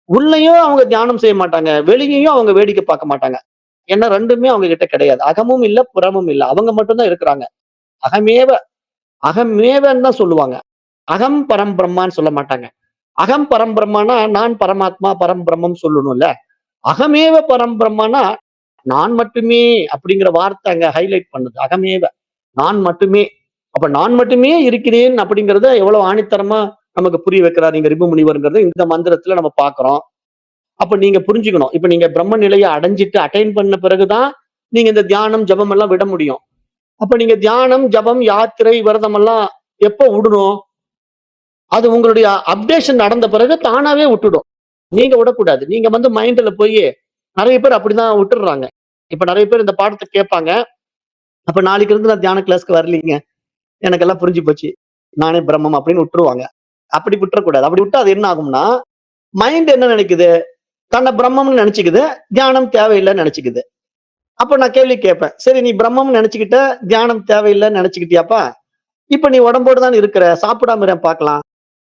உள்ளேயும் அவங்க தியானம் செய்ய மாட்டாங்க. வெளியயும் அவங்க வேடிக்கை பார்க்க மாட்டாங்க. ஏன்னா 2மே அவங்க கிட்ட கிடையாது. அகமும் இல்ல, புறமும் இல்ல. அவங்க மட்டும் தான் இருக்கிறாங்க. அகமேவ அகமேவன்னு தான் சொல்லுவாங்க. அகம் பரம் பிரம்மான்னு சொல்ல மாட்டாங்க. அகம் பரம் பிரம்மான்னா, நான் பரமாத்மா, பரம் பிரம்மம் சொல்லணும்ல. அகமேவ பரம் பிரம்மான்னா, நான் மட்டுமே அப்படிங்கிற வார்த்தை அங்க ஹைலைட் பண்ணுது. அகமேவ. நான் மட்டுமே. அப்ப நான் மட்டுமே இருக்கிறேன் அப்படிங்கிறத எவ்வளவு ஆணித்தரமா நமக்கு புரிய வைக்கிறார் இங்க ரிபு முனிவர்ங்கிறத இந்த மந்திரத்துல நம்ம பார்க்கிறோம். அப்ப நீங்க புரிஞ்சுக்கணும். இப்ப நீங்க பிரம்ம நிலையை அடைஞ்சிட்டு அட்டைன் பண்ண பிறகுதான் நீங்க இந்த தியானம், ஜபம் எல்லாம் விட முடியும். அப்ப நீங்க தியானம், ஜபம், யாத்திரை, விரதம் எல்லாம் எப்ப விடணும்? அது உங்களுடைய அப்டேஷன் நடந்த பிறகு தானாவே விட்டுடும். நீங்க விடக்கூடாது. நீங்க வந்து மைண்ட்ல போய் நெறைய பேர் அப்படிதான் விட்டுடுறாங்க. இப்ப நெறைய பேர் இந்த பாடத்த கேட்பாங்க. அப்ப நாளைக்கு இருந்து நான் தியான கிளாஸ்க்கு வரலீங்க. எனக்கெல்லாம் புரிஞ்சு போச்சு. நானே பிரம்மம் அப்படின்னு விட்டுருவாங்க. அப்படி விட்டுறக்கூடாது. அப்படி விட்டா அது என்ன ஆகும்னா, மைண்ட் என்ன நினைக்குது? தன்னை பிரம்மம்னு நினைச்சுக்குது. தியானம் தேவையில்லைன்னு நினைச்சுக்குது. அப்ப நான் கேள்வி கேட்பேன். சரி நீ பிரம்மம்னு நினைச்சுக்கிட்ட, தியானம் தேவையில்லைன்னு நினைச்சுக்கிட்டியாப்பா? இப்ப நீ உடம்போடு தானே இருக்கிற. சாப்பிடாம இரேன் பார்க்கலாம்.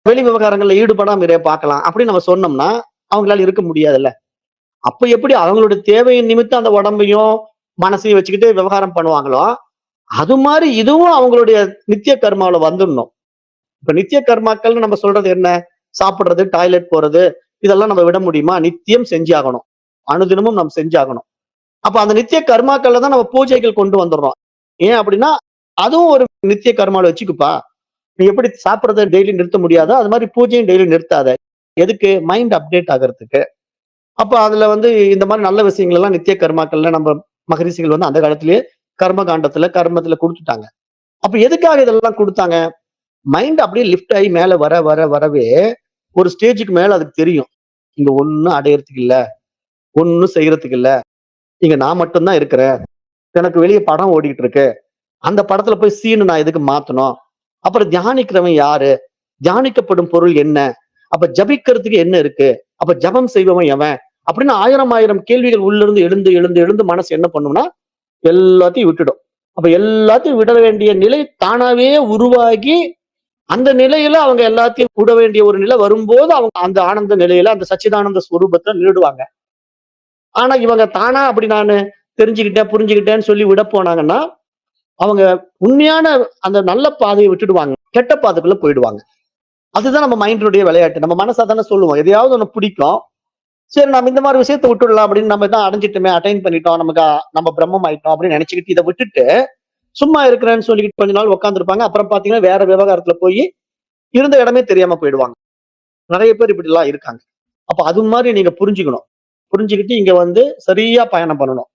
வெளி விவகாரங்கள்ல ஈடுபடாம இரேன் பார்க்கலாம். அப்படின்னு நம்ம சொன்னோம்னா, அவங்களால இருக்க முடியாதுல்ல. அப்ப எப்படி அவங்களுடைய தேவையின் நிமித்தம் அந்த உடம்பையும், மனசையும் வச்சுக்கிட்டு விவகாரம் பண்ணுவாங்களோ, அது மாரி இதுவும் அவங்களுடைய நித்திய கர்மாவுல வந்துடணும். இப்ப நித்திய கர்மாக்கள்னு நம்ம சொல்றது என்ன? சாப்பிடுறது, டாய்லெட் போறது, இதெல்லாம் நம்ம விட முடியுமா? நித்தியம் செஞ்சாகணும். அனுதினமும் நம்ம செஞ்சாகணும். அப்ப அந்த நித்திய கர்மாக்கள்ல தான் நம்ம பூஜைகள் கொண்டு வந்துடுறோம். ஏன் அப்படின்னா, அதுவும் ஒரு நித்திய கர்மால வச்சுக்குப்பா. நீ எப்படி சாப்பிடுறத டெய்லி நிறுத்த முடியாதோ, அது மாரி பூஜையும் டெய்லி நிறுத்தாத. எதுக்கு? மைண்ட் அப்டேட் ஆகறதுக்கு. அப்ப அதுல வந்து இந்த மாரி நல்ல விஷயங்கள் எல்லாம் நித்திய கர்மாக்கள்ல நம்ம மகரிஷிகள் வந்து அந்த காலத்திலேயே கர்ம காண்டத்துல, கர்மத்துல குடுத்துட்டாங்க. அப்ப எதுக்காக இதெல்லாம் குடுத்தாங்க? மைண்ட் அப்படியே லிஃப்ட் ஆகி மேல வர வர வரவே, ஒரு ஸ்டேஜ்க்கு மேல அதுக்கு தெரியும். இங்க ஒண்ணும் அடையறதுக்கு இல்ல. ஒண்ணும் செய்யறதுக்கு இல்ல. இங்க நான் மட்டும் தான் இருக்கிறேன். எனக்கு வெளிய படம் ஓடிட்டு இருக்கு. அந்த படத்துல போய் சீன் நான் எதுக்கு மாத்தணும்? அப்புறம் தியானிக்கிறவன் யாரு? தியானிக்கப்படும் பொருள் என்ன? அப்ப ஜபிக்கிறதுக்கு என்ன இருக்கு? அப்ப ஜபம் செய்பவன் எவன்? அப்படின்னு 1000 1000 கேள்விகள் உள்ள இருந்து எழுந்து எழுந்து எழுந்து மனசு என்ன பண்ணும்னா, எல்லாத்தையும் விட்டுடும். அப்ப எல்லாத்தையும் விட வேண்டிய நிலை தானாவே உருவாகி, அந்த நிலையில அவங்க எல்லாத்தையும் விட வேண்டிய ஒரு நிலை வரும்போது, அவங்க அந்த ஆனந்த நிலையில, அந்த சச்சிதானந்த ஸ்வரூபத்துல நின்னுடுவாங்க. ஆனா இவங்க தானா அப்படி நானு தெரிஞ்சுக்கிட்டேன், புரிஞ்சுக்கிட்டேன்னு சொல்லி விட போனாங்கன்னா, அவங்க உண்மையான அந்த நல்ல பாதைய விட்டுடுவாங்க. கெட்ட பாதைக்குள்ள போயிடுவாங்க. அதுதான் நம்ம மைண்டினுடைய விளையாட்டு. நம்ம மனசு அதானே சொல்லுவோம். எதையாவது ஒண்ணு பிடிக்கும். சரி நம்ம இந்த மாரி விஷயத்த விட்டுடலாம் அப்படின்னு நம்ம தான் அடைஞ்சிட்டோமே, அட்டைன் பண்ணிட்டோம். நமக்கு நம்ம பிரம்மம் ஆயிட்டோம் அப்படின்னு நினைச்சுக்கிட்டு இத விட்டுட்டு, சும்மா இருக்கிறேன்னு சொல்லிக்கிட்டு கொஞ்ச நாள் உட்கார்ந்திருப்பாங்க. அப்புறம் பார்த்தீங்கன்னா, வேற விவகாரத்துல போயி இருந்த இடமே தெரியாம போயிடுவாங்க. நெறைய பேர் இப்படிலாம் இருக்காங்க. அப்ப அது மாரி நீங்க புரிஞ்சுக்கணும். புரிஞ்சுகிட்டு இங்க வந்து சரியா பயணம் பண்ணணும்.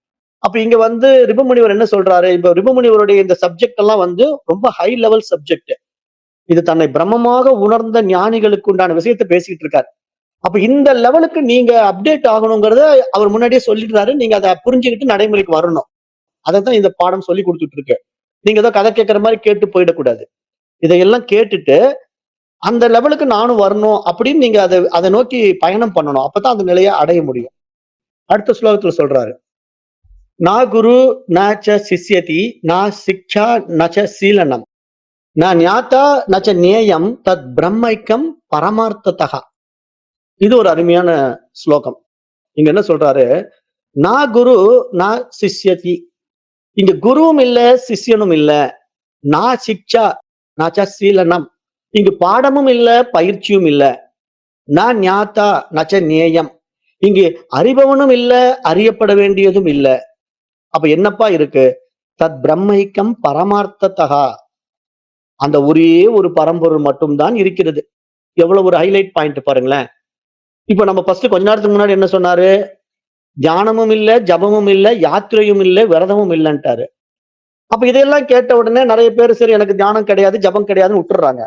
அப்ப இங்க வந்து ரிபுமுனிவர் என்ன சொல்றாரு? இப்ப ரிபுமுனிவருடைய இந்த சப்ஜெக்ட் எல்லாம் வந்து ரொம்ப ஹை லெவல் சப்ஜெக்ட். இது தன்னை பிரம்மமாக உணர்ந்த ஞானிகளுக்கு உண்டான விஷயத்த பேசிட்டு இருக்காரு. அப்ப இந்த லெவலுக்கு நீங்க அப்டேட் ஆகணுங்கிறத அவர் முன்னாடியே சொல்லிடுறாரு. நீங்க அத புரிஞ்சுகிட்டு நடைமுறைக்கு வரணும். அதத்தான் இந்த பாடம் சொல்லி குடுத்துட்டு இருக்கு. நீங்க ஏதோ கதை கேட்கிற மாரி கேட்டு போயிடக்கூடாது. இதையெல்லாம் கேட்டுட்டு, அந்த லெவலுக்கு நானும் வரணும் அப்படின்னு நீங்க அத நோக்கி பயணம் பண்ணணும். அப்பதான் அந்த நிலைய அடைய முடியும். அடுத்த ஸ்லோகத்துல சொல்றாரு. "நா குரு ந ச சிஷ்யதி நா சிக்ஷா ந ச சீலனம் ந ஞாதா ந ச நேயம் தத் பிரம்மைக்கம் பரமார்த்ததः." இது ஒரு அருமையான ஸ்லோகம். இங்க என்ன சொல்றாரு? "நா குரு ந சிஷ்யதி." இங்க குருவும் இல்ல, சிஷ்யனும் இல்ல. நா சிக்ஷா ந ச சீலனம். இங்கு பாடமும் இல்ல, பயிற்சியும் இல்ல. ந ஞாதா ந ச நேயம். இங்கு அறிபவனும் இல்ல, அறியப்பட வேண்டியதும் இல்ல. அப்ப என்னப்பா இருக்கு? தத் பிரம்மைக்கம் பரமார்த்ததா. அந்த ஒரே ஒரு பரம்பொருள் மட்டும் தான் இருக்கிறது. எவ்வளவு ஒரு ஹைலைட் பாயிண்ட் பாருங்களேன். இப்ப நம்ம ஃபர்ஸ்ட் கொஞ்ச நேரத்துக்கு முன்னாடி என்ன சொன்னாரு? தியானமும் இல்ல, ஜபமும் இல்ல, யாத்திரையும் இல்ல, விரதமும் இல்லன்ட்டாரு. அப்ப இதையெல்லாம் கேட்ட உடனே நெறைய பேரு சரி எனக்கு தியானம் கிடையாது, ஜபம் கிடையாதுன்னு விட்டுர்றாங்க.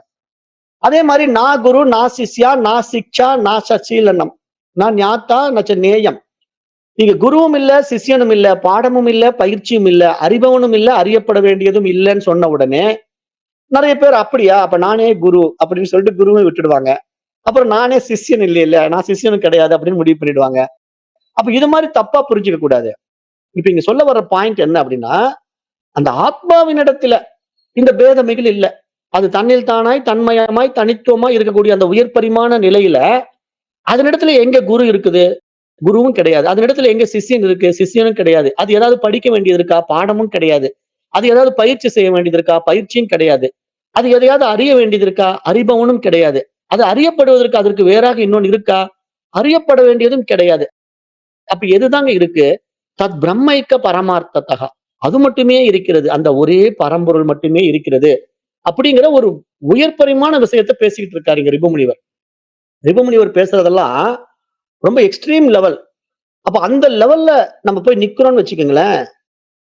அதே மாரி நா குரு, நா சிஷ்யா, நா சிக்ஷா, நா சசீலனம். நா ஞாத்தா, நச்ச நேயம். இங்க குருவும் இல்ல, சிஷ்யனும் இல்ல, பாடமும் இல்ல, பயிற்சியும் இல்ல, அறிபவனும் இல்ல, அறியப்பட வேண்டியதும் இல்லன்னு சொன்ன உடனே, நெறைய பேர் அப்படியா? அப்ப நானே குரு அப்படின்னு சொல்லிட்டு குருவை விட்டுடுவாங்க. அப்புறம் நானே சிஷ்யன் இல்லைல்ல, நான் சிஷ்யனும் கிடையாது அப்படின்னு முடிவு பண்ணிடுவாங்க. அப்ப இது மாரி தப்பா புரிஞ்சுக்க கூடாது. இப்ப இங்க சொல்ல வர்ற பாயிண்ட் என்ன அப்படின்னா, அந்த ஆத்மாவினிடத்தில இந்த பேதமைகள் இல்ல. அது தன்னில் தானாய், தன்மயமாய், தனித்துவமாய் இருக்கக்கூடிய அந்த உயர் பரிமாண நிலையில, அதனிடத்துல எங்க குரு இருக்குது? குருவும் கிடையாது. அதனிடத்துல எங்க சிஷ்யன் இருக்கு? சிஷ்யனும் கிடையாது. அது ஏதாவது படிக்க வேண்டியது இருக்கா? பாடமும் கிடையாது. அது ஏதாவது பயிற்சி செய்ய வேண்டியது இருக்கா? பயிற்சியும் கிடையாது. அது எதையாவது அறிய வேண்டியது இருக்கா? அறிபவனும் கிடையாது. அது அறியப்படுவதற்கு அதற்கு வேறாக இன்னொன்னு இருக்கா? அறியப்பட வேண்டியதும் கிடையாது. அப்ப எதுதாங்க இருக்கு? தத் பிரம்மைக்க பரமார்த்ததः. அது மட்டுமே இருக்கிறது. அந்த ஒரே பரம்பொருள் மட்டுமே இருக்கிறது. அப்படிங்கிற ஒரு உயர் பரிமாண விஷயத்த பேசிக்கிட்டு இருக்காரு இங்க ரிபுமுனிவர். ரிபுமுனிவர் பேசுறதெல்லாம் ரொம்ப எக்ஸ்ட்ரீம் லெவல். அப்ப அந்த லெவல்ல நம்ம போய் நிக்கிறோம்னு வச்சுக்கங்களேன்,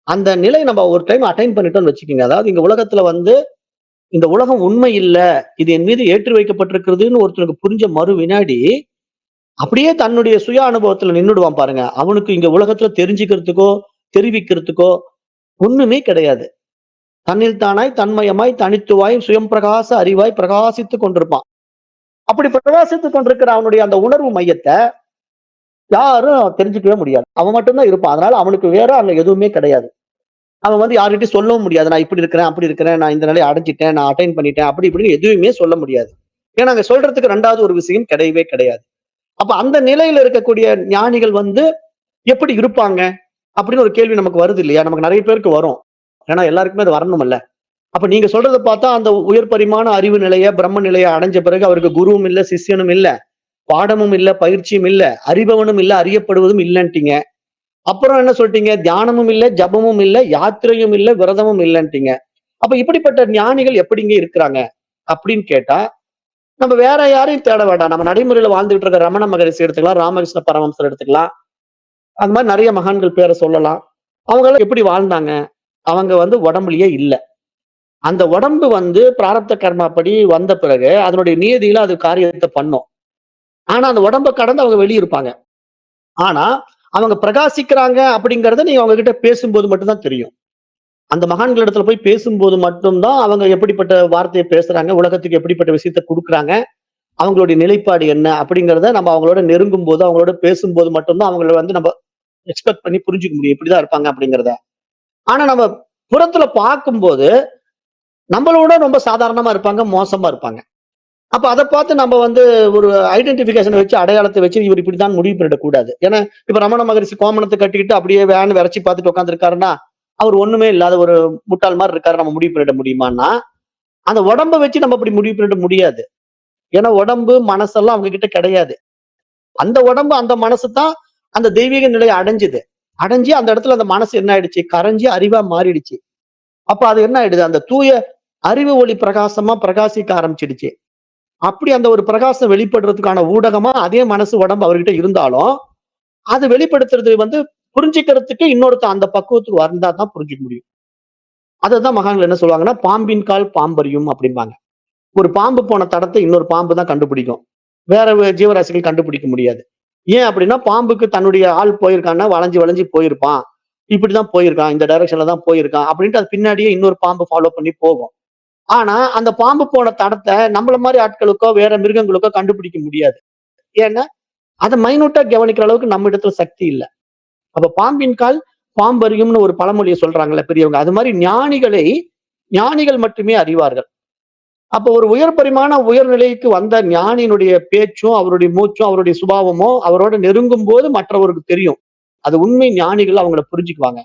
அந்த நிலை நம்ம ஒரு டைம் அட்டைன் பண்ணிட்டோம்னு வச்சுக்கங்க. அதாவது இங்க உலகத்துல வந்து இந்த உலகம் உண்மை இல்ல. இது என் மீது ஏற்றி வைக்கப்பட்டிருக்கிறதுன்னு ஒருத்தனுக்கு புரிஞ்ச மறு வினாடி, அப்படியே தன்னுடைய சுய அனுபவத்துல நின்னுடுவான் பாருங்க. அவனுக்கு இங்க உலகத்துல தெரிஞ்சுக்கிறதுக்கோ, தெரிவிக்கிறதுக்கோ ஒண்ணுமே கிடையாது. தன்னில் தானாய், தன்மயமாய், தனித்துவாய், சுயம் பிரகாச அறிவாய் பிரகாசித்துக் கொண்டிருப்பான். அப்படி பிரகாசித்துக் கொண்டிருக்கிற அவனுடைய அந்த உணர்வு மையத்த யாரும் தெரிஞ்சுக்கவே முடியாது. அவன் மட்டும் தான் இருப்பான். அதனால அவனுக்கு வேற அங்க எதுவுமே கிடையாது. அவன் வந்து யார்கிட்டயும் சொல்லவும் முடியாது. நான் இப்படி இருக்கிறேன், அப்படி இருக்கிறேன், நான் இந்த நிலைய அடைஞ்சுட்டேன், நான் அட்டைன் பண்ணிட்டேன், அப்படி இப்படின்னு எதுவுமே சொல்ல முடியாது. ஏன்னா அங்க சொல்றதுக்கு 2வது ஒரு விஷயம் கிடையவே கிடையாது. அப்ப அந்த நிலையில இருக்கக்கூடிய ஞானிகள் வந்து எப்படி இருப்பாங்க? அப்படின்னு ஒரு கேள்வி நமக்கு வருது இல்லையா? நமக்கு நெறைய பேருக்கு வரும். ஏன்னா எல்லாருக்குமே அது வரணும்ல்ல. அப்ப நீங்க சொல்றத பார்த்தா அந்த உயர் பரிமாண அறிவு நிலைய, பிரம்ம நிலைய அடைஞ்ச பிறகு அவருக்கு குருவும் இல்ல, சிஷ்யனும் இல்ல, பாடமும் இல்ல, பயிற்சியும் இல்ல, அறிபவனும் இல்ல, அறியப்படுவதும் இல்லன்ட்டீங்க. அப்புறம் என்ன சொல்ட்டீங்க? தியானமும் இல்ல, ஜபமும் இல்ல, யாத்திரையும் இல்ல, விரதமும் இல்லன்ட்டீங்க. அப்ப இப்படிப்பட்ட ஞானிகள் எப்படிங்க இருக்கிறாங்க? அப்படின்னு கேட்டா, நம்ம வேற யாரையும் தேட வேண்டாம். நம்ம நடைமுறையில வாழ்ந்துட்டு இருக்க ரமண மகரிஷி எடுத்துக்கலாம், ராமகிருஷ்ண பரமஹம்சர் எடுத்துக்கலாம். அந்த மாரி நெறைய மகான்கள் பேர சொல்லலாம். அவங்கலாம் எப்படி வாழ்ந்தாங்க? அவங்க வந்து உடம்புலயே இல்ல. அந்த உடம்பு வந்து பிராரப்த கர்மாப்படி வந்த பிறகு, அதனுடைய நியதியில அது காரியத்த பண்ணும். ஆனா, அந்த உடம்ப கடந்து அவங்க வெளிய இருப்பாங்க. ஆனா, அவங்க பிரகாசிக்கிறாங்க அப்படிங்கிறத நீங்க அவங்க கிட்ட பேசும்போது மட்டும் தான் தெரியும். அந்த மகான்களிடத்துல போய் பேசும்போது மட்டும் தான் அவங்க எப்படிப்பட்ட வார்த்தைய பேசுறாங்க, உலகத்துக்கு எப்படிப்பட்ட விஷயத்த குடுக்குறாங்க, அவங்களுடைய நிலைப்பாடு என்ன அப்படிங்கிறத நம்ம அவங்களோட நெருங்கும்போது, அவங்களோட பேசும்போது மட்டும் தான் அவங்கள வந்து நம்ம எக்ஸ்பெக்ட் பண்ணி புரிஞ்சுக்க முடியும். இப்படிதான் இருப்பாங்க அப்படிங்கிறத. ஆனா, நம்ம புறத்துல பார்க்கும்போது, நம்மளோட ரொம்ப சாதாரணமா இருப்பாங்க, மோசமா இருப்பாங்க. அப்ப அத பார்த்து நம்ம வந்து ஒரு ஐடென்டிஃபிகேஷன வச்சு, அடையாளத்த வச்சு இவர் இப்படித்தான் முடிவு பண்ணிடக் கூடாது. ஏன்னா, இப்ப ரமண மகரிஷி கோமணத்த கட்டிக்கிட்டு அப்படியே வேன்னு வெறச்சு பார்த்துட்டு உட்கார்ந்திருக்காருன்னா, அவர் ஒண்ணுமே இல்லாத ஒரு முட்டாள் மாரி இருக்காரு. நம்ம முடிவு பண்ணிட முடியுமான்னா, அந்த உடம்ப வச்சு நம்ம அப்படி முடிவு பண்ணிட முடியாது. ஏன்னா, உடம்பு, மனசெல்லாம் அவங்க கிட்ட கிடையாது. அந்த உடம்பு, அந்த மனசு தான் அந்த தெய்வீக நிலைய அடைஞ்சுது. அடைஞ்சு அந்த இடத்துல அந்த மனசு என்ன ஆயிடுச்சு? கரைஞ்சு அறிவா மாறிடுச்சு. அப்ப அது என்ன ஆயிடுது? அந்த தூய அறிவு ஒளி பிரகாசமா பிரகாசிக்க ஆரம்பிச்சிடுச்சு. அப்படி அந்த ஒரு பிரகாசம் வெளிப்படுறதுக்கான ஊடகமா அதே மனசு, உடம்பு அவர்கிட்ட இருந்தாலும், அது வெளிப்படுத்துறது வந்து புரிஞ்சுக்கிறதுக்கு இன்னொருத்தன் அந்த பக்குவத்துக்கு வந்தா தான் புரிஞ்சுக்க முடியும். அததான் மகான்கள் என்ன சொல்லுவாங்கன்னா, "பாம்பின் கால் பாம்பறியும்" அப்படிம்பாங்க. ஒரு பாம்பு போன தடத்த இன்னொரு பாம்பு தான் கண்டுபிடிக்கும். வேற ஜீவராசிகள் கண்டுபிடிக்க முடியாது. ஏன் அப்படின்னா, பாம்புக்கு தன்னுடைய ஆள் போயிருக்கான்னா, வளைஞ்சு வளைஞ்சு போயிருப்பான். இப்படிதான் போயிருக்கான். இந்த டைரக்ஷன்ல தான் போயிருக்கான். அப்படின்ட்டு அது பின்னாடியே இன்னொரு பாம்பு ஃபாலோ பண்ணி போகும். ஆனா, அந்த பாம்பு போன தடத்த நம்மள மாரி ஆட்களுக்கோ, வேற மிருகங்களுக்கோ கண்டுபிடிக்க முடியாது. ஏன்னா, அத மைனூட்டா கவனிக்கிற அளவுக்கு நம்ம இடத்துல சக்தி இல்ல. அப்ப பாம்பின் கால் பாம்பறியும்னு ஒரு பழமொழிய சொல்றாங்கல்ல பெரியவங்க. அது மாரி ஞானிகள் மட்டுமே அறிவார்கள். அப்ப ஒரு உயர் பரிமாண உயர்நிலைக்கு வந்த ஞானியினுடைய பேச்சும், அவருடைய மூச்சும், அவருடைய சுபாவமோ, அவரோட நெருங்கும்போது மற்றவருக்கு தெரியும். அது உண்மை ஞானிகள் அவங்கள புரிஞ்சுக்குவாங்க.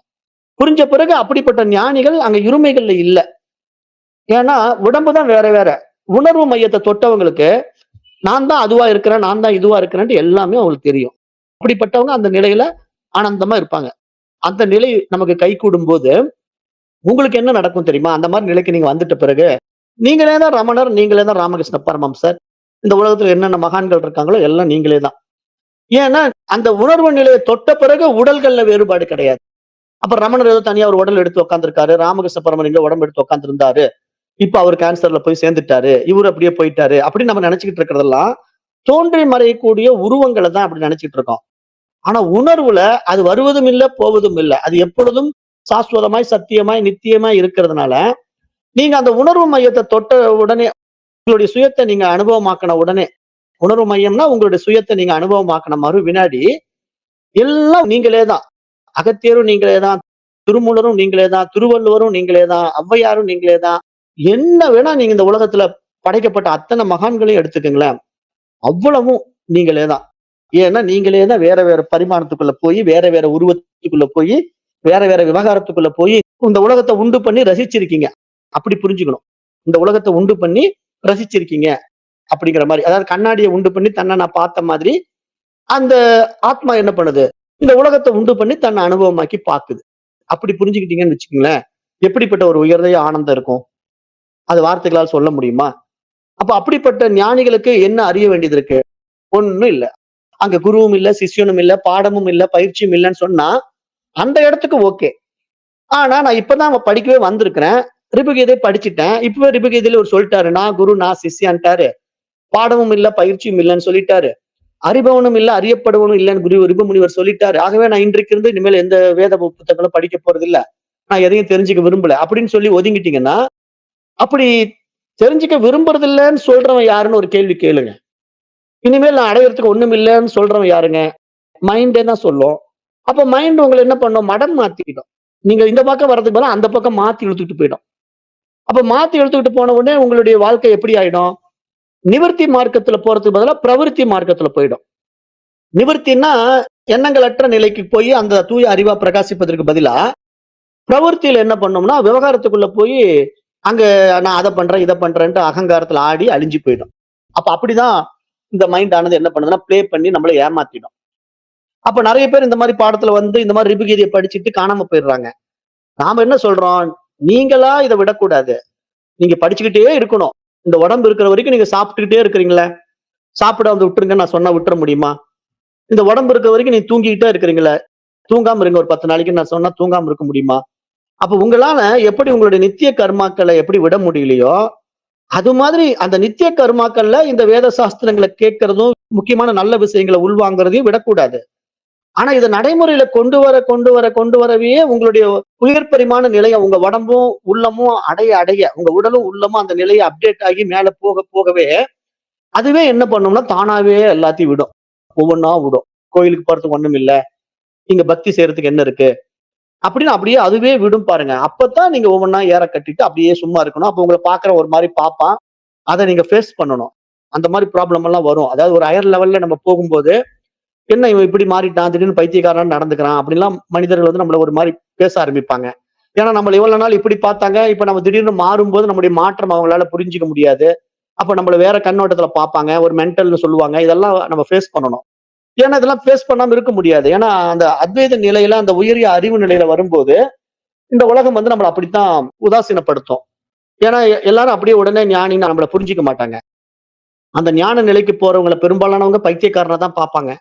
புரிஞ்ச பிறகு அப்படிப்பட்ட ஞானிகள் அங்க இருமைகள்ல இல்ல. ஏன்னா, உடம்பு தான் வேற வேற. உணர்வு மையத்த தொட்டவங்களுக்கு, நான் தான் அதுவா இருக்கிறேன், நான் தான் இதுவா இருக்கிறேன்ட்டு எல்லாமே அவங்களுக்கு தெரியும். அப்படிப்பட்டவங்க அந்த நிலையில ஆனந்தமா இருப்பாங்க. அந்த நிலை நமக்கு கைகூடும் போது, உங்களுக்கு என்ன நடக்கும் தெரியுமா? அந்த மாரி நிலைக்கு நீங்க வந்துட்ட பிறகு, நீங்களே தான் ரமணர், நீங்களே தான் ராமகிருஷ்ண பரமஹம்சர். இந்த உலகத்துல என்னென்ன மகான்கள் இருக்காங்களோ எல்லாம் நீங்களே தான். ஏன்னா, அந்த உணர்வு நிலைய தொட்ட பிறகு உடல்கள்ல வேறுபாடு கிடையாது. அப்ப ரமணர் ஏதோ தனியா ஒரு உடல் எடுத்து உட்கார்ந்திருக்காரு. ராமகிருஷ்ண பரமஹம்சர் இங்க உடம்பு எடுத்து உட்கார்ந்திருந்தாரு. இப்ப அவரு கேன்சர்ல போய் சேர்ந்துட்டாரு. இவரு அப்படியே போயிட்டாரு. அப்படின்னு நம்ம நினைச்சுக்கிட்டு இருக்கிறதெல்லாம், தோன்றி மறையக்கூடிய உருவங்கள தான் அப்படி நினைச்சுட்டு இருக்கோம். ஆனா உணர்வுல அது வருவதும் இல்ல, போவதும் இல்ல. அது எப்பொழுதும் சாஸ்வதமாய், சத்தியமாய், நித்தியமாய் இருக்கிறதுனால, நீங்க அந்த உணர்வு மையத்த தொட்ட உடனே, உங்களுடைய சுயத்த நீங்க அனுபவமாக்குன உடனே, உணர்வு மையம்னா உங்களுடைய சுயத்த நீங்க அனுபவமாக்குன மறு வினாடி, எல்லாம் நீங்களே தான். அகத்தியரும் நீங்களே தான், திருமூலரும் நீங்களே தான், திருவள்ளுவரும் நீங்களே தான், ஔவையாரும் நீங்களே தான். என்ன வேணா நீங்க இந்த உலகத்துல படைக்கப்பட்ட அத்தன மகான்களையும் எடுத்துக்கங்களேன். அவ்வளவும் நீங்களே தான். ஏன்னா, நீங்களே தான் வேற வேற பரிமாணத்துக்குள்ள போயி, வேற வேற உருவத்துக்குள்ள போயி, வேற வேற விவகாரத்துக்குள்ள போயி, இந்த உலகத்த உண்டு பண்ணி ரசிச்சிருக்கீங்க. அப்படி புரிஞ்சுக்கணும். இந்த உலகத்த உண்டு பண்ணி ரசிச்சிருக்கீங்க. அப்படிங்கிற மாரி. அதாவது கண்ணாடிய உண்டு பண்ணி தன்ன நான் பார்த்த மாதிரி, அந்த ஆத்மா என்ன பண்ணுது? இந்த உலகத்த உண்டு பண்ணி தன்னை அனுபவமாக்கி பாக்குது. அப்படி புரிஞ்சுக்கிட்டீங்கன்னு வச்சுக்கங்களேன், எப்படிப்பட்ட ஒரு உயர்தய ஆனந்தம் இருக்கும்? அது வார்த்தைகளால் சொல்ல முடியுமா? அப்ப அப்படிப்பட்ட ஞானிகளுக்கு என்ன அறிய வேண்டியது இருக்கு? ஒண்ணும் இல்ல. அங்க குருவும் இல்ல, சிஷ்யனும் இல்ல, பாடமும் இல்ல, பயிற்சியும் இல்லன்னு சொன்னா, அந்த இடத்துக்கு ஓகே. ஆனா நான் இப்பதான் படிக்கவே வந்திருக்கிறேன். ரிபுகீதை படிச்சுட்டேன். இப்பவே ரிபுகீதையில இவரு சொல்லிட்டாரு. நான் குரு, நான் சிஷ்யன்ட்டாரு. பாடமும் இல்ல, பயிற்சியும் இல்லன்னு சொல்லிட்டாரு. அறிபவனும் இல்ல, அறியப்படுவனும் இல்லன்னு குரு ரிபுமுனிவர் சொல்லிட்டாரு. ஆகவே நான் இன்றைக்கு இருந்து இனிமேல் எந்த வேத புத்தகங்களும் படிக்க போறதில்ல. நான் எதையும் தெரிஞ்சுக்க விரும்பல. அப்படின்னு சொல்லி ஒதுங்கிட்டீங்கன்னா, அப்படி தெரிஞ்சுக்க விரும்புறதில்லன்னு சொல்றவன் யாருன்னு ஒரு கேள்வி கேளுங்க. இனிமேல் நான் அடையறதுக்கு ஒண்ணும் இல்லன்னு சொல்றவன் யாருங்க? மைண்டே தான் சொல்லும். அப்ப மைண்ட் உங்கள என்ன பண்ணும்? மடம் மாத்திக்கிடும். நீங்க இந்த பக்கம் வர்றதுக்கு பதிலா அந்த பக்கம் மாத்தி இழுத்துட்டு போயிடும். அப்ப மாத்தி இழுத்துக்கிட்டு போன உடனே உங்களுடைய வாழ்க்கை எப்படி ஆயிடும்? நிவர்த்தி மார்க்கத்துல போறதுக்கு பதிலா பிரவிற்த்தி மார்க்கத்துல போயிடும். நிவர்த்தின்னா எண்ணங்களற்ற நிலைக்கு போய் அந்த தூய அறிவா பிரகாசிப்பதற்கு பதிலா, பிரவிற்த்தியில என்ன பண்ணோம்னா, விவகாரத்துக்குள்ள போயி, அங்க நான் அத பண்றேன், இத பண்றேன்ட்டு அகங்காரத்துல ஆடி அழிஞ்சு போயிடும். அப்ப அப்படிதான் இந்த மைண்ட் ஆனது என்ன பண்ணுதுன்னா, ப்ளே பண்ணி நம்மள ஏமாத்திடும். அப்ப நெறைய பேர் இந்த மாரி பாடத்துல வந்து இந்த மாரி ரிபுகீதைய படிச்சுட்டு காணாம போயிடுறாங்க. நாம என்ன சொல்றோம்? நீங்களா இத விடக்கூடாது. நீங்க படிச்சுக்கிட்டே இருக்கணும். இந்த உடம்பு இருக்கிற வரைக்கும் நீங்க சாப்பிட்டுக்கிட்டே இருக்கிறீங்களே, சாப்பிடாம விட்டுருங்கன்னு நான் சொன்னா விட்டுற முடியுமா? இந்த உடம்பு இருக்கிற வரைக்கும் நீங்க தூங்கிக்கிட்டே இருக்கிறீங்களே, தூங்காம இருங்க ஒரு 10 நாளைக்குன்னு நான் சொன்னா தூங்காம இருக்க முடியுமா? அப்ப உங்களால எப்படி உங்களுடைய நித்திய கர்மாக்கள எப்படி விட முடியலையோ, அது மாதிரி அந்த நித்திய கர்மாக்கள்ல இந்த வேத சாஸ்திரங்கள கேட்கிறதும், முக்கியமான நல்ல விஷயங்கள உள்வாங்குறதையும் விடக்கூடாது. ஆனா இத நடைமுறையில கொண்டு வரவே உங்களுடைய உயர் பரிமாண நிலைய உங்க உடம்பும், உள்ளமும் அடைய உங்க உடலும், உள்ளமும் அந்த நிலைய அப்டேட் ஆகி மேல போகவே, அதுவே என்ன பண்ணும்னா, தானாவே எல்லாத்தையும் விடும். ஒவ்வொன்னா விடும். கோயிலுக்கு போறதுக்கு ஒண்ணும் இல்ல. இங்க பக்தி செய்யறதுக்கு என்ன இருக்கு? அப்படின்னு அப்படியே அதுவே விடும் பாருங்க. அப்பத்தான் நீங்க ஒவ்வொன்னா ஏற கட்டிட்டு அப்படியே சும்மா இருக்கணும். அப்ப உங்கள பார்க்கிறவன் ஒரு மாரி பார்ப்பான். அத நீங்க ஃபேஸ் பண்ணணும். அந்த மாரி ப்ராப்ளம் எல்லாம் வரும். அதாவது ஒரு ஹையர் லெவல்ல நம்ம போகும்போது, என்ன இவன் இப்படி மாறிட்டான், திடீர்னு பைத்தியக்காரனா நடந்துக்கிறான் அப்படின்லாம் மனிதர்கள் வந்து நம்மள ஒரு மாரி பேச ஆரம்பிப்பாங்க. ஏன்னா நம்மள இவ்வளவு நாள் இப்படி பார்த்தாங்க. இப்ப நம்ம திடீர்னு மாறும்போது நம்முடைய மாற்றம் அவங்களால புரிஞ்சுக்க முடியாது. அப்ப நம்மள வேற கண்ணோட்டத்துல பார்ப்பாங்க. ஒரு மென்டல்ன்னு சொல்லுவாங்க. இதெல்லாம் நம்ம ஃபேஸ் பண்ணணும். ஏன்னா இதெல்லாம் ஃபேஸ் பண்ணாம இருக்க முடியாது. ஏன்னா அந்த அத்வைத நிலையில, அந்த உயரிய அறிவு நிலையில வரும்போது, இந்த உலகம் வந்து நம்மள அப்படித்தான் உதாசீனப்படுத்தும். ஏன்னா எல்லாரும் அப்படியே உடனே ஞானின்னு நம்மள புரிஞ்சுக்க மாட்டாங்க. அந்த ஞான நிலைக்கு போறவங்கள பெரும்பாலானவங்க பைத்தியக்காரனா தான் பார்ப்பாங்க.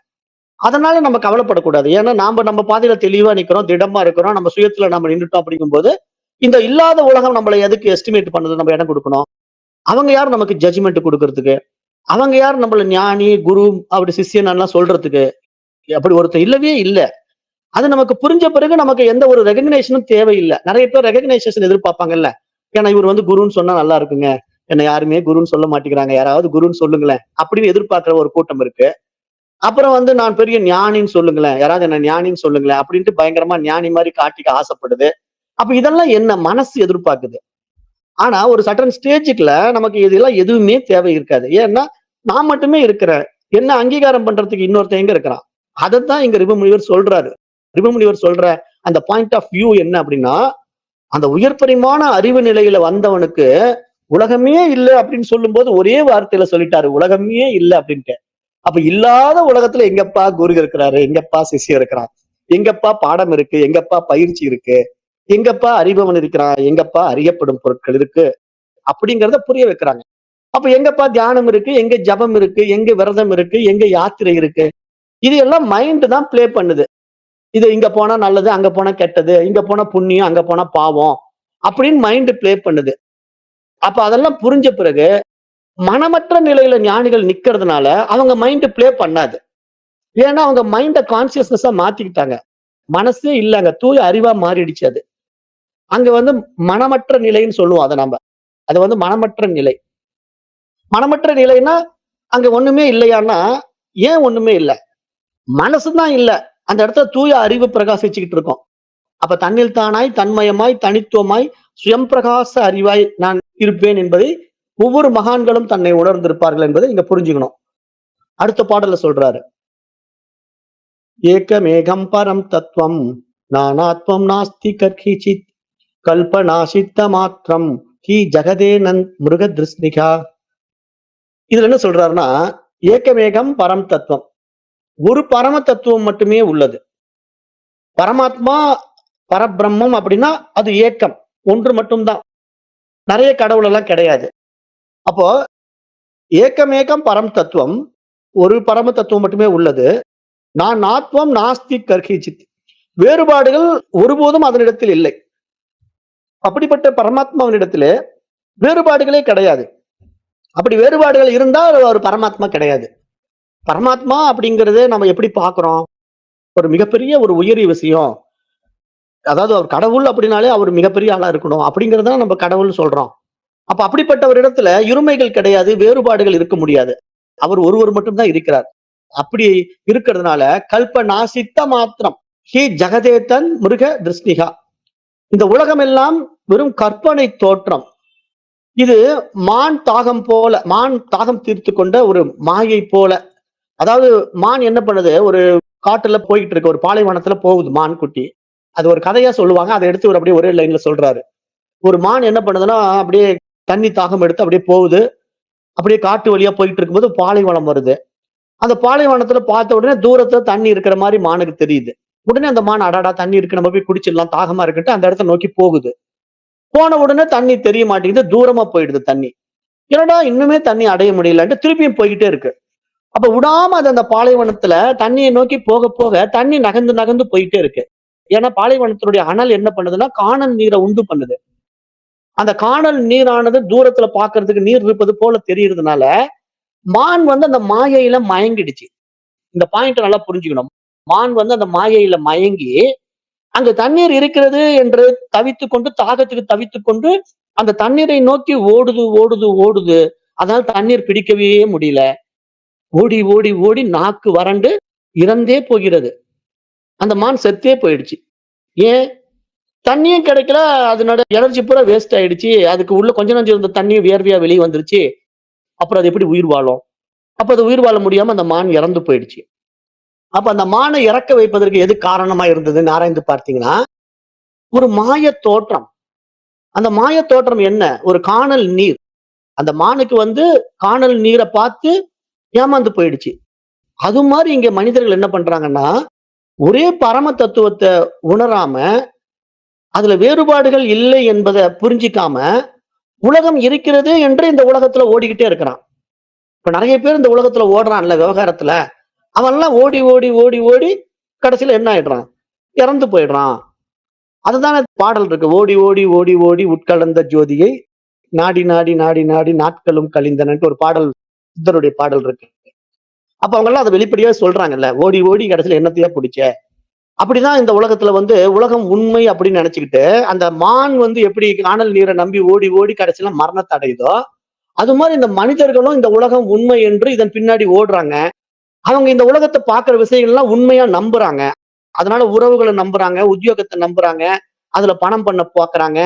அதனால நம்ம கவலைப்படக்கூடாது. ஏன்னா நம்ம பாதையில தெளிவா நிக்கிறோம், திடமா இருக்கிறோம். நம்ம சுயத்துல நம்ம நின்னுட்டோம் அப்படிங்கும்போது, இந்த இல்லாத உலகம் நம்மள எதுக்கு எஸ்டிமேட் பண்ணுது? நம்ம இடம் குடுக்கணும். அவங்க யார் நமக்கு ஜட்ஜ்மென்ட் குடுக்கறதுக்கு? அவங்க யார் நம்மள ஞானி, குரு, அப்படி சிஷ்யன்லாம் சொல்றதுக்கு? அப்படி ஒருத்தன் இல்லவே இல்ல. அது நமக்கு புரிஞ்ச பிறகு நமக்கு எந்த ஒரு ரெகக்னிஷனும் தேவையில்ல. நெறைய பேர் ரெகக்னைசேஷன் எதிர்பார்ப்பாங்கல்ல. ஏன்னா இவர் வந்து குருன்னு சொன்னா நல்லா இருக்குங்க. என்ன யாருமே குருன்னு சொல்ல மாட்டேங்கிறாங்க. யாராவது குருன்னு சொல்லுங்களேன். அப்படின்னு எதிர்பார்க்கிற ஒரு கூட்டம் இருக்கு. அப்புறம் வந்து நான் பெரிய ஞானின்னு சொல்லுங்களேன். யாராவது என்ன ஞானின்னு சொல்லுங்களேன். அப்படின்ட்டு பயங்கரமா ஞானி மாரி காட்டிக்க ஆசைப்படுது. அப்ப இதெல்லாம் என்ன? மனசு எதிர்பார்க்குது. ஆனா ஒரு சர்டன் ஸ்டேஜ்க்குல நமக்கு இதெல்லாம் எதுவுமே தேவை இருக்காது. ஏன்னா, நான் மட்டுமே இருக்கிறேன். என்ன அங்கீகாரம் பண்றதுக்கு இன்னொருத்தன் எங்க இருக்கிறான்? அதத்தான் இங்க ரிபுமுனிவர் சொல்றாரு. ரிபுமுனிவர் சொல்ற அந்த பாயிண்ட் ஆஃப் வியூ என்ன அப்படின்னா, அந்த உயர் பரிமாண அறிவு நிலையில வந்தவனுக்கு, உலகமே இல்ல அப்படின்னு சொல்லும்போது ஒரே வார்த்தையில சொல்லிட்டாரு. உலகமே இல்ல அப்படின்ட்டு. அப்ப இல்லாத உலகத்துல எங்கப்பா குரு இருக்கிறாரு, எங்கப்பா சிஷ்யம் இருக்கிறான், எங்கப்பா பாடம் இருக்கு, எங்கப்பா பயிற்சி இருக்கு, எங்கப்பா அறிபவன் இருக்கிறான், எங்கப்பா அறியப்படும் பொருட்கள் இருக்கு அப்படிங்கறத புரிய வைக்கிறாங்க. அப்ப எங்கப்பா தியானம் இருக்கு, எங்க ஜபம் இருக்கு, எங்க விரதம் இருக்கு, எங்க யாத்திரை இருக்கு, இது எல்லாம் மைண்ட் தான் பிளே பண்ணுது. இது இங்க போனா நல்லது, அங்க போனா கெட்டது, இங்க போனா புண்ணியம், அங்க போனா பாவம் அப்படின்னு மைண்ட் பிளே பண்ணுது. அப்ப அதெல்லாம் புரிஞ்ச பிறகு மனமற்ற நிலையில ஞானிகள் நிக்கிறதுனால அவங்க மைண்ட் பிளே பண்ணாது. ஏன்னா அவங்க மைண்ட கான்சியஸ்னஸா மாத்திக்கிட்டாங்க. மனசே இல்லங்க. தூய அறிவா மாறிடுச்சு அது. அங்க வந்து மனமற்ற நிலைன்னு சொல்லுவோம் அத நம்ப. அது வந்து மனமற்ற நிலை. மனமற்ற நிலைன்னா, அங்க ஒண்ணுமே இல்லையான்னா, ஏன் ஒண்ணுமே இல்ல? மனசு தான் இல்ல. அந்த இடத்துல தூய அறிவு பிரகாசிச்சுக்கிட்டு இருக்கும். அப்ப தன்னில் தானாய், தன்மயமாய், தனித்துவமாய், சுயம் பிரகாச அறிவாய் நான் இருப்பேன் என்பதை ஒவ்வொரு மகான்களும் தன்னை உணர்ந்திருப்பார்கள் என்பதை இங்க புரிஞ்சுக்கணும். அடுத்த பாடல்ல சொல்றாரு. ஏகமேகம் பரம் தத்துவம் நானாத்வம் நாஸ்தி கர்ஹிசித் கல்பனாசித்த மாத்திரம் ஹி ஜெகதேனந்த் மிருக திருஷ்ணிகா. இதுல என்ன சொல்றாருன்னா, ஏகமேகம் பரம் தத்துவம். ஒரு பரம தத்துவம் மட்டுமே உள்ளது. பரமாத்மா, பரபிரம்மம் அப்படின்னா அது ஏக்கம். ஒன்று மட்டும் தான். நிறைய கடவுள் எல்லாம் கிடையாது. அப்போ ஏகமேகம் பரம் தத்துவம், ஒரு பரம தத்துவம் மட்டுமே உள்ளது. நான் ஆத்வம் நாஸ்தி கர்ஹிசித். வேறுபாடுகள் ஒருபோதும் அதனிடத்தில் இல்லை. அப்படிப்பட்ட பரமாத்மாவினிடத்திலே வேறுபாடுகளே கிடையாது. அப்படி வேறுபாடுகள் இருந்தால் ஒரு பரமாத்மா கிடையாது. பரமாத்மா அப்படிங்கறத நம்ம எப்படி பார்க்கிறோம்? ஒரு மிகப்பெரிய ஒரு உயரிய விஷயம். அதாவது அவர் கடவுள் அப்படின்னாலே அவர் மிகப்பெரிய ஆளா இருக்கணும். அப்படிங்கறத நம்ம கடவுள்னு சொல்றோம். அப்ப அப்படிப்பட்ட ஒரு இடத்துல இருமைகள் கிடையாது, வேறுபாடுகள் இருக்க முடியாது. அவர் ஒருவர் மட்டும் தான் இருக்கிறார். அப்படி இருக்கிறதுனால கல்பனாசித்த மாத்திரம் ஹி ஜெகதேதன் மிருக திருஷ்ணிகா. இந்த உலகம் எல்லாம் வெறும் கற்பனை தோற்றம். இது மான் தாகம் தீர்த்து கொண்ட ஒரு மாயை போல. அதாவது மான் என்ன பண்ணுது, ஒரு காட்டுல போயிட்டு இருக்கு, ஒரு பாலைவனத்துல போகுது மான் குட்டி. அது ஒரு கதையா சொல்லுவாங்க. அதை எடுத்து ஒரு அப்படியே ஒரே லைன்ல சொல்றாரு. ஒரு மான் என்ன பண்ணுதுன்னா, அப்படியே தண்ணி தாகம் எடுத்து அப்படியே போகுது. அப்படியே காட்டு வழியா போயிட்டு இருக்கும்போது பாலைவனம் வருது. அந்த பாலைவனத்துல பார்த்த உடனே தூரத்துல தண்ணி இருக்கிற மாதிரி மானுக்கு தெரியுது. உடனே அந்த மான் அடாடா தண்ணி இருக்கு, நம்ம போய் குடிச்சிடலாம், தாகமா இருக்குன்ட்டு அந்த இடத்த நோக்கி போகுது. போன உடனே தண்ணி தெரிய மாட்டேங்குது, தூரமா போயிடுது தண்ணி. என்னடா இன்னுமே தண்ணி அடைய முடியலன்ட்டு திருப்பியும் போய்கிட்டே இருக்கு. அப்ப விடாம அது அந்த பாலைவனத்துல தண்ணியை நோக்கி போக போக தண்ணி நகர்ந்து நகர்ந்து போயிட்டே இருக்கு. ஏன்னா பாலைவனத்தினுடைய அனல் என்ன பண்ணுதுன்னா காணல் நீரை உண்டு பண்ணுது. அந்த காணல் நீரானது தூரத்துல பாக்குறதுக்கு நீர் இருப்பது போல தெரியறதுனால மான் வந்து அந்த மாயையில மயங்கிடுச்சு. இந்த பாயிண்ட் நல்லா புரிஞ்சுக்கணும். மான் வந்து அந்த மாயையில மயங்கி அங்க தண்ணீர் இருக்கிறது என்று தவித்துக் கொண்டு, தாகத்துக்கு தவித்துக் கொண்டு அந்த தண்ணீரை நோக்கி ஓடுது ஓடுது ஓடுது. அதனால தண்ணீர் பிடிக்கவே முடியல. ஓடி ஓடி ஓடி நாக்கு வறண்டு இறந்தே போகிறது. அந்த மான் செத்தே போயிடுச்சு. ஏன்? தண்ணியும் கிடைக்கல. அதனோட எனர்ஜி பூரா வேஸ்ட் ஆயிடுச்சு. அதுக்கு உள்ள கொஞ்ச நஞ்சம் இருந்த தண்ணியும் வியர்வையா வெளிய வந்துருச்சு. அப்புறம் அது எப்படி உயிர் வாழும்? அப்ப அது உயிர் வாழ முடியாம அந்த மான் இறந்து போயிடுச்சு. அப்ப அந்த மான இறக்க வைப்பதற்கு எது காரணமா இருந்ததுன்னு ஆராய்ந்து பார்த்தீங்கன்னா, ஒரு மாய தோற்றம். அந்த மாய தோற்றம் என்ன? ஒரு கானல் நீர். அந்த மானுக்கு வந்து கானல் நீரை பார்த்து ஏமாந்து போயிடுச்சு. அது மாரி இங்க மனிதர்கள் என்ன பண்றாங்கன்னா, ஒரே பரம தத்துவத்த உணராம, அதுல வேறுபாடுகள் இல்லை என்பத புரிஞ்சிக்காம, உலகம் இருக்கிறது என்று இந்த உலகத்துல ஓடிக்கிட்டே இருக்கிறான். இப்ப நெறைய பேர் இந்த உலகத்துல ஓடுறான்ல விவகாரத்துல. அவன்லாம் ஓடி, ஓடி, ஓடி, ஓடி கடைசியில என்ன ஆயிடுறான்? இறந்து போயிடுறான். அதுதானே பாடல் இருக்கு. ஓடி, ஓடி, ஓடி, ஓடி உட்கலந்த ஜோதியை நாடி, நாடி, நாடி, நாடி நாட்களும் கழிந்தனன்ட்டு ஒரு பாடல் சித்தருடைய பாடல் இருக்கு. அப்ப அவங்கலாம் அத வெளிப்படையா சொல்றாங்கல்ல. ஓடி, ஓடி கடைசியில என்னத்தையா புடிச்ச? அப்படிதான் இந்த உலகத்துல வந்து உலகம் உண்மை அப்படின்னு நினைச்சுக்கிட்டு, அந்த மான் வந்து எப்படி கானல் நீரை நம்பி ஓடி, ஓடி கடைசியில மரணத்த அடையுதோ, அது மாரி இந்த மனிதர்களும் இந்த உலகம் உண்மை என்று இதன் பின்னாடி ஓடுறாங்க. அவங்க இந்த உலகத்த பார்க்கிற விஷயங்கள்லாம் உண்மையா நம்புறாங்க. அதனால உறவுகள நம்புறாங்க, உத்தியோகத்த நம்புறாங்க, அதுல பணம் பண்ண பாக்குறாங்க.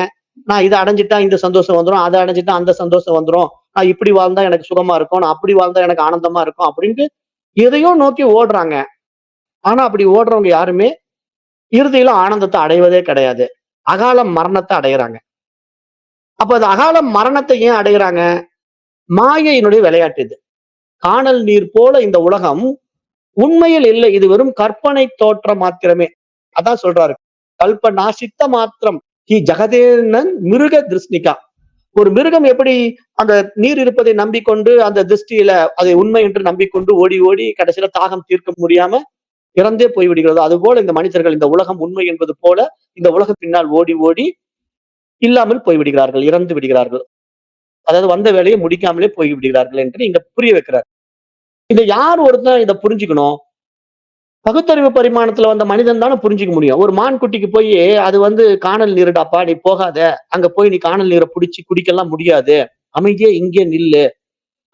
நான் இத அடைஞ்சுட்டா இந்த சந்தோஷம் வந்துரும், அத அடைஞ்சுட்டா அந்த சந்தோஷம் வந்துரும். நான் இப்படி வாழ்ந்தா எனக்கு சுகமா இருக்கும், நான் அப்படி வாழ்ந்தா எனக்கு ஆனந்தமா இருக்கும் அப்படின்ட்டு எதையோ நோக்கி ஓடுறாங்க. ஆனா அப்படி ஓடுறவங்க யாருமே இறுதியில ஆனந்தத்த அடைவதே கிடையாது. அகால மரணத்த அடையறாங்க. அப்ப அது அகால மரணத்தை ஏன் அடையறாங்க? மாயையினுடைய விளையாட்டு இது. காணல் நீர் போல இந்த உலகம் உண்மையில் இல்லை. இது வெறும் கற்பனை தோற்றம் மாத்திரமே. அதான் சொல்றாரு. கல்ப நாசித்த மாத்திரம் ஹி ஜெகதேனன் மிருக திருஷ்ணிகா. ஒரு மிருகம் எப்படி அந்த நீர் இருப்பதை நம்பிக்கொண்டு அந்த திருஷ்டியில அதை உண்மை என்று நம்பிக்கொண்டு ஓடி ஓடி கடைசியில தாகம் தீர்க்க முடியாம இறந்தே போய்விடுகிறதோ, அதுபோல இந்த மனிதர்கள் இந்த உலகம் உண்மை என்பது போல இந்த உலகம் பின்னால் ஓடி ஓடி இல்லாமல் போய்விடுகிறார்கள், இறந்து விடுகிறார்கள். அதாவது வந்த வேலையை முடிக்காமலே போய்விடுகிறார்கள் என்று இங்க புரிய வைக்கிறார். இத யார் ஒருத்தன் இத புரிஞ்சுக்கணும்? பகுத்தறிவு பரிமாணத்துல வந்த மனிதன் தானே புரிஞ்சுக்க முடியும். ஒரு மான் குட்டிக்கு போய் அது காணல் நீருடாப்பா, நீ போகாத. அங்க போய் நீ காணல் நீரை புடிச்சு குடிக்கலாம் முடியாது. அமைதியா இங்கே நில்லு.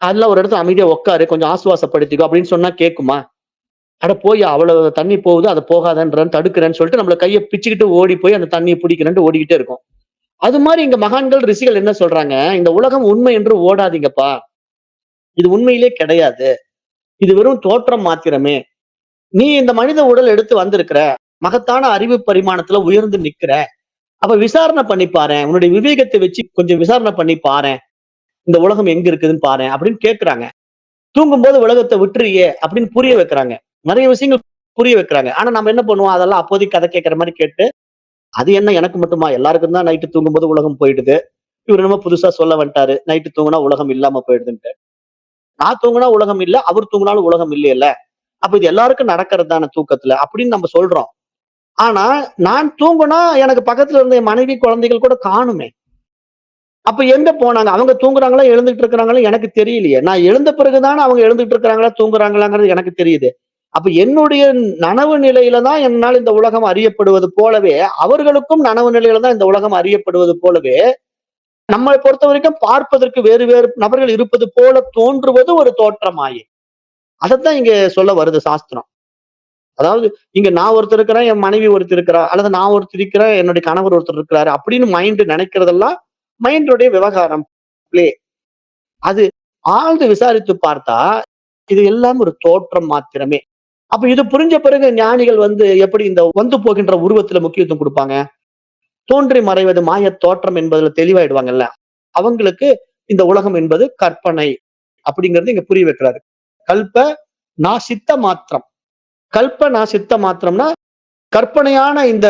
அதெல்லாம் ஒரு இடத்துல அமைதியா உட்காரு. கொஞ்சம் ஆசுவாசப்படுத்திக்கோ அப்படின்னு சொன்னா கேட்குமா? அட போய் அவ்வளவு தண்ணி போகுது, அதை போகாதன்றன்னு தடுக்கிறேன்னு சொல்லிட்டு நம்மள கைய பிச்சுக்கிட்டு ஓடி போய் அந்த தண்ணியை பிடிக்கிறேன்ட்டு ஓடிக்கிட்டே இருக்கும். அது மாதிரி இங்க மகான்கள், ரிஷிகள் என்ன சொல்றாங்க? இந்த உலகம் உண்மை என்று ஓடாதீங்கப்பா. இது உண்மையிலே கிடையாது. இது வெறும் தோற்றம் மாத்திரமே. நீ இந்த மனித உடல் எடுத்து வந்திருக்கிற. மகத்தான அறிவு பரிமாணத்துல உயர்ந்து நிக்கிற. அப்ப விசாரணை பண்ணி பாரேன். உன்னுடைய விவேகத்தை வச்சு கொஞ்சம் விசாரணை பண்ணி பாரேன். இந்த உலகம் எங்க இருக்குதுன்னு பாரேன் அப்படின்னு கேட்கிறாங்க. தூங்கும்போது உலகத்தை விட்டுறியே அப்படின்னு புரிய வைக்கிறாங்க. நிறைய விஷயங்கள் புரிய வைக்கிறாங்க. ஆனா நம்ம என்ன பண்ணுவோம்? அதெல்லாம் அப்போதைக்கு கதை கேட்கிற மாதிரி கேட்டு, அது என்ன எனக்கு மட்டுமா? எல்லாருக்கும் தான் நைட்டு தூங்கும்போது உலகம் போயிடுது. இவர் என்னமோ புதுசா சொல்ல வந்துட்டாரு. நைட்டு தூங்குனா உலகம் இல்லாம போயிடுதுன்ட்டு. நான் தூங்குனா உலகம் இல்ல, அவர் தூங்குனாலும் உலகம் இல்லையல்ல. அப்ப இது எல்லாருக்கும் நடக்கிறது தானே தூக்கத்துல அப்படின்னு நம்ம சொல்றோம். ஆனா நான் தூங்குனா எனக்கு பக்கத்துல இருந்த என் மனைவி, குழந்தைகள் கூட காணுமே. அப்ப எங்க போனாங்க? அவங்க தூங்குறாங்களா, எழுந்துட்டு இருக்கிறாங்களா எனக்கு தெரியலையே. நான் எழுந்த பிறகுதானே அவங்க எழுந்துட்டு இருக்கிறாங்களா, தூங்குறாங்களாங்கிறது எனக்கு தெரியுது. அப்ப என்னுடைய நனவு நிலையில தான் என்னால் இந்த உலகம் அறியப்படுவது போலவே, அவர்களுக்கும் நனவு நிலையில தான் இந்த உலகம் அறியப்படுவது போலவே, நம்மை பொறுத்தவரைக்கும் பார்ப்பதற்கு வேறு வேறு நபர்கள் இருப்பது போல தோன்றுவது ஒரு தோற்ற மாயை. அதத்தான் இங்க சொல்ல வருது சாஸ்திரம். அதாவது இங்க நான் ஒருத்தர் இருக்கிறேன், என் மனைவி ஒருத்தர் இருக்கிறா, அல்லது நான் ஒருத்தர் இருக்கிறேன், என்னுடைய கணவர் ஒருத்தர் இருக்கிறாரு அப்படின்னு மைண்ட் நினைக்கிறதெல்லாம் மைண்டுடைய விவகாரம், பிளே. அது ஆழ்ந்து விசாரித்து பார்த்தா இது எல்லாம் ஒரு தோற்றம் மாத்திரமே. அப்ப இது புரிஞ்ச பிறகு ஞானிகள் எப்படி இந்த வந்து போகின்ற உருவத்துல முக்கியத்துவம் கொடுப்பாங்க? தோன்றி மறைவது மாய தோற்றம் என்பதுல தெளிவாயிடுவாங்கல்ல. அவங்களுக்கு இந்த உலகம் என்பது கற்பனை அப்படிங்கறது இங்க புரிய வைக்கிறாரு. கல்ப நாசித்த மாத்திரம். கல்ப நாசித்த மாத்திரம்னா கற்பனையான இந்த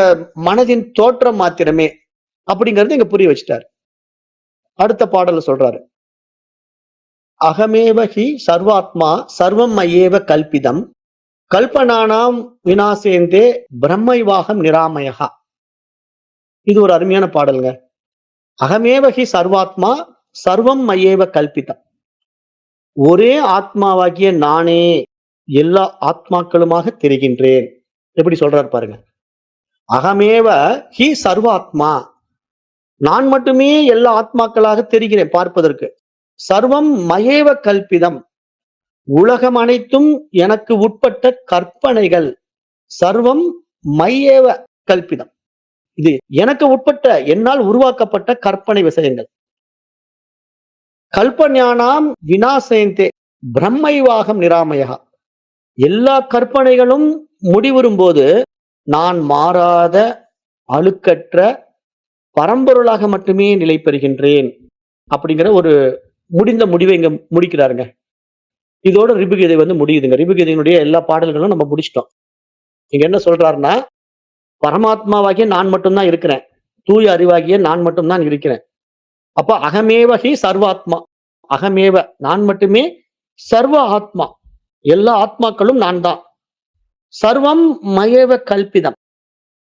மனதின் தோற்றம் மாத்திரமே அப்படிங்கறது இங்க புரிய வச்சுட்டாரு. அடுத்த பாடல்ல சொல்றாரு. அகமேவ ஹி சர்வாத்மா சர்வம் மயேவ கல்பிதம் கல்பனானாம் வினாசேந்தே பிரம்மைவாகம் நிராமயகா. இது ஒரு அருமையான பாடலுங்க. அகமேவ ஹி சர்வாத்மா சர்வம் மயேவ கல்பிதம். ஒரே ஆத்மாவாகிய நானே எல்லா ஆத்மாக்களுமாக தெரிகின்றேன். எப்படி சொல்றாரு பாருங்க. அகமேவ ஹி சர்வாத்மா. நான் மட்டுமே எல்லா ஆத்மாக்களாக தெரிகிறேன் பார்ப்பதற்கு. சர்வம் மயேவ கல்பிதம். உலகம் அனைத்தும் எனக்கு உட்பட்ட கற்பனைகள். சர்வம் மையேவ கல்பிதம். இது எனக்கு உட்பட்ட, என்னால் உருவாக்கப்பட்ட கற்பனை விஷயங்கள். கல்பஞானாம் வினாசேந்தே பிரம்மைவாகம் நிராமயகா. எல்லா கற்பனைகளும் முடிவுறும் போது நான் மாறாத அழுக்கற்ற பரம்பொருளாக மட்டுமே நிலை பெறுகின்றேன் அப்படிங்கிற ஒரு முடிந்த முடிவை இங்க முடிக்கிறாருங்க. இதோட ரிபுகீதை முடியுதுங்க. ரிபுகீதையினுடைய எல்லா பாடல்களும் நம்ம முடிச்சிட்டோம். இங்க என்ன சொல்றாருன்னா, பரமாத்மாவாகிய நான் மட்டும்தான் இருக்கிறேன். தூய அறிவாகிய நான் மட்டும்தான் இருக்கிறேன். அப்ப அகமேவகி சர்வாத்மா. அகமேவ நான் மட்டுமே சர்வ ஆத்மா. எல்லா ஆத்மாக்களும் நான் தான். சர்வம் மயேவ கல்பிதம்.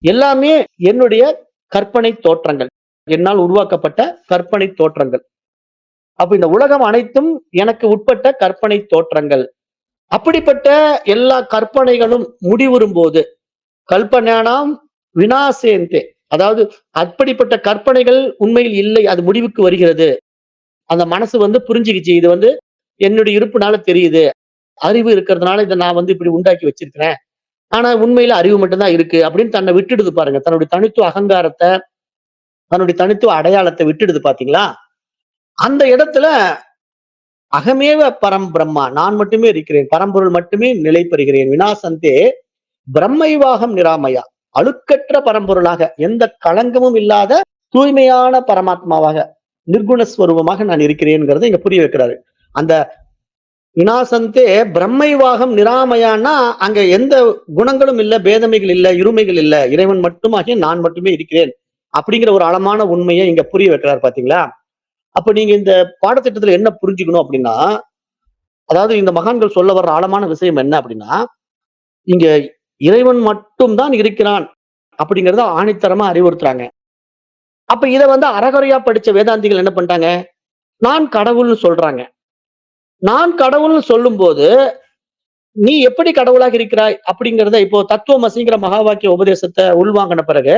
எல்லாமே என்னுடைய கற்பனை தோற்றங்கள். என்னால் உருவாக்கப்பட்ட கற்பனை தோற்றங்கள். அப்ப இந்த உலகம் அனைத்தும் எனக்கு உட்பட்ட கற்பனை தோற்றங்கள். அப்படிப்பட்ட எல்லா கற்பனைகளும் முடிவுறும் போது கல்பனானாம் வினாசேந்தே. அதாவது அப்படிப்பட்ட கற்பனைகள் உண்மையில் இல்லை, அது முடிவுக்கு வருகிறது. அந்த மனசு புரிஞ்சுக்கிச்சு. இது என்னுடைய இருப்புனால தெரியுது. அறிவு இருக்கிறதுனால இதை நான் இப்படி உண்டாக்கி வச்சிருக்கிறேன். ஆனா உண்மையில அறிவு மட்டும்தான் இருக்கு அப்படின்னு தன்னை விட்டுடுது பாருங்க. தன்னுடைய தனித்துவ அகங்காரத்தை, தன்னுடைய தனித்துவ அடையாளத்தை விட்டுடுது பாத்தீங்களா? அந்த இடத்துல அகமேவ பரம் பிரம்மா. நான் மட்டுமே இருக்கிறேன். பரம்பொருள் மட்டுமே நிலை பெறுகிறேன். வினாசந்தே பிரம்மைவாகம் நிராமயா. அழுக்கற்ற பரம்பொருளாக, எந்த களங்கமும் இல்லாத தூய்மையான பரமாத்மாவாக, நிர்குணஸ்வரூபமாக நான் இருக்கிறேன்ங்கிறத இங்க புரிய வைக்கிறாரு. அந்த வினாசந்தே பிரம்மைவாகம் நிராமயான்னா அங்க எந்த குணங்களும் இல்ல, பேதமைகள் இல்ல, இருமைகள் இல்ல, இறைவன் மட்டுமாகிய நான் மட்டுமே இருக்கிறேன் அப்படிங்கிற ஒரு ஆழமான உண்மையை இங்க புரிய வைக்கிறார் பாத்தீங்களா. அப்ப நீங்க இந்த பாடத்திட்டத்துல என்ன புரிஞ்சுக்கணும் அப்படின்னா, அதாவது இந்த மகான்கள் சொல்ல வர்ற ஆழமான விஷயம் என்ன அப்படின்னா, இங்க இறைவன் மட்டும் தான் இருக்கிறான் அப்படிங்கறத ஆணித்தரமா அறிவுறுத்துறாங்க. அப்ப இத அறகுறையா படிச்ச வேதாந்திகள் என்ன பண்ணிட்டாங்க, நான் கடவுள்னு சொல்றாங்க. நான் கடவுள்னு சொல்லும்போது நீ எப்படி கடவுளாக இருக்கிறாய் அப்படிங்கிறத இப்போ தத்துவமசிங்கிற மகா வாக்கிய உபதேசத்தை உள்வாங்கின பிறகு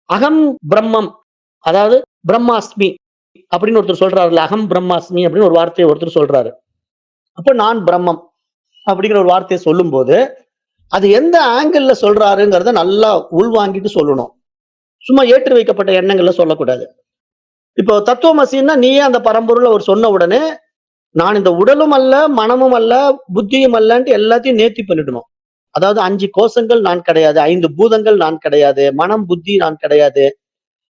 அகம் பிரம்மம், அதாவது பிரம்மாஸ்மி அப்படின்னு ஒருத்தர் சொல்றாருல்ல, அகம் பிரம்மாஸ்மி அப்படின்னு ஒரு வார்த்தையை ஒருத்தர் சொல்றாரு. அப்ப நான் பிரம்மம் அப்படிங்கிற ஒரு வார்த்தையை சொல்லும் போது அது எந்த ஆங்கிள் சொல்றாருங்கிறத நல்லா உள்வாங்கிட்டு சொல்லணும். சும்மா ஏற்றி வைக்கப்பட்ட எண்ணங்கள்ல சொல்லக்கூடாது. இப்போ தத்துவமசின்னா நீயே அந்த பரம்பொருளை ஒரு சொன்ன உடனே நான் இந்த உடலும் அல்ல, மனமும் அல்ல, புத்தியும் அல்லன்ட்டு எல்லாத்தையும் நேர்த்தி பண்ணிடணும். அதாவது 5 கோஷங்கள் நான் கிடையாது, 5 பூதங்கள் நான் கிடையாது, மனம், புத்தி நான் கிடையாது,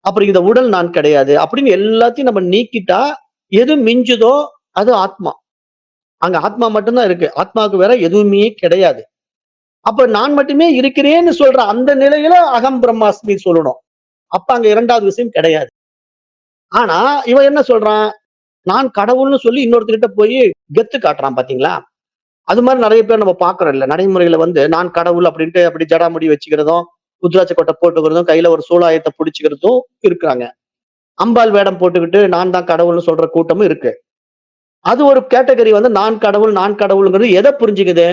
அப்புறம் இந்த உடல் நான் கிடையாது அப்படின்னு எல்லாத்தையும் நம்ம நீக்கிட்டா எது மிஞ்சுதோ அது ஆத்மா. அங்க ஆத்மா மட்டும்தான் இருக்கு. ஆத்மாவுக்கு வேற எதுவுமே கிடையாது. அப்ப நான் மட்டுமே இருக்கிறேன்னு சொல்ற அந்த நிலையில அகம் பிரம்மாஸ்மி சொல்லணும். அப்ப அங்க 2வது விஷயம் கிடையாது. ஆனா இவன் என்ன சொல்றான், நான் கடவுள்னு சொல்லி இன்னொருத்தர்கிட்ட போய் கெத்து காட்டுறான் பாத்தீங்களா. அது மாதிரி நிறைய பேர் நம்ம பாக்குறோம் இல்ல, நடைமுறையில நான் கடவுள் அப்படின்ட்டு அப்படி ஜடாமுடி வச்சுக்கிறதும், ருத்ராட்ச கொட்டை போட்டுக்கிறதும், கையில ஒரு சூலாயத்தை புடிச்சுக்கிறதும் இருக்கிறாங்க. அம்பாள் வேடம் போட்டுக்கிட்டு நான் தான் கடவுள்னு சொல்ற கூட்டமும் இருக்கு. அது ஒரு கேட்டகரி. நான் கடவுள் நான் கடவுள்ங்கிறது எதை புரிஞ்சுக்குது,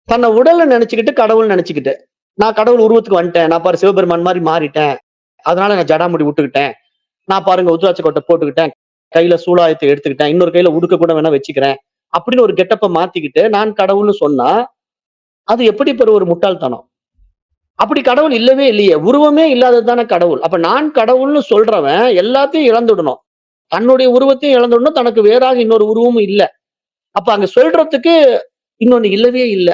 தன்னை உடல்ல நினைச்சுக்கிட்டு கடவுள் நினைச்சுக்கிட்டு நான் கடவுள் உருவத்துக்கு வந்துட்டேன், நான் பாரு சிவபெருமான் மாதிரி மாறிட்டேன், அதனால நான் ஜடாமுடி விட்டுக்கிட்டேன், நான் பாருங்க உத்ராட்ச கொட்டை போட்டுக்கிட்டேன், கையில சூலாயத்தை எடுத்துக்கிட்டேன், இன்னொரு கையில உடுக்க கூட வேணா வச்சுக்கிறேன் அப்படின்னு ஒரு கெட்டப்ப மாத்திக்கிட்டு நான் கடவுள்னு சொன்னா அது எப்படி பெற ஒரு முட்டாள்தனம். அப்படி கடவுள் இல்லவே இல்லையே, உருவமே இல்லாதது தானே கடவுள். அப்ப நான் கடவுள்னு சொல்றவன் எல்லாத்தையும் இழந்துடணும், தன்னுடைய உருவத்தையும் இழந்துடணும், தனக்கு வேறாக இன்னொரு உருவமும் இல்ல. அப்ப அங்க சொல்றதுக்கு இன்னொன்னு இல்லவே இல்ல.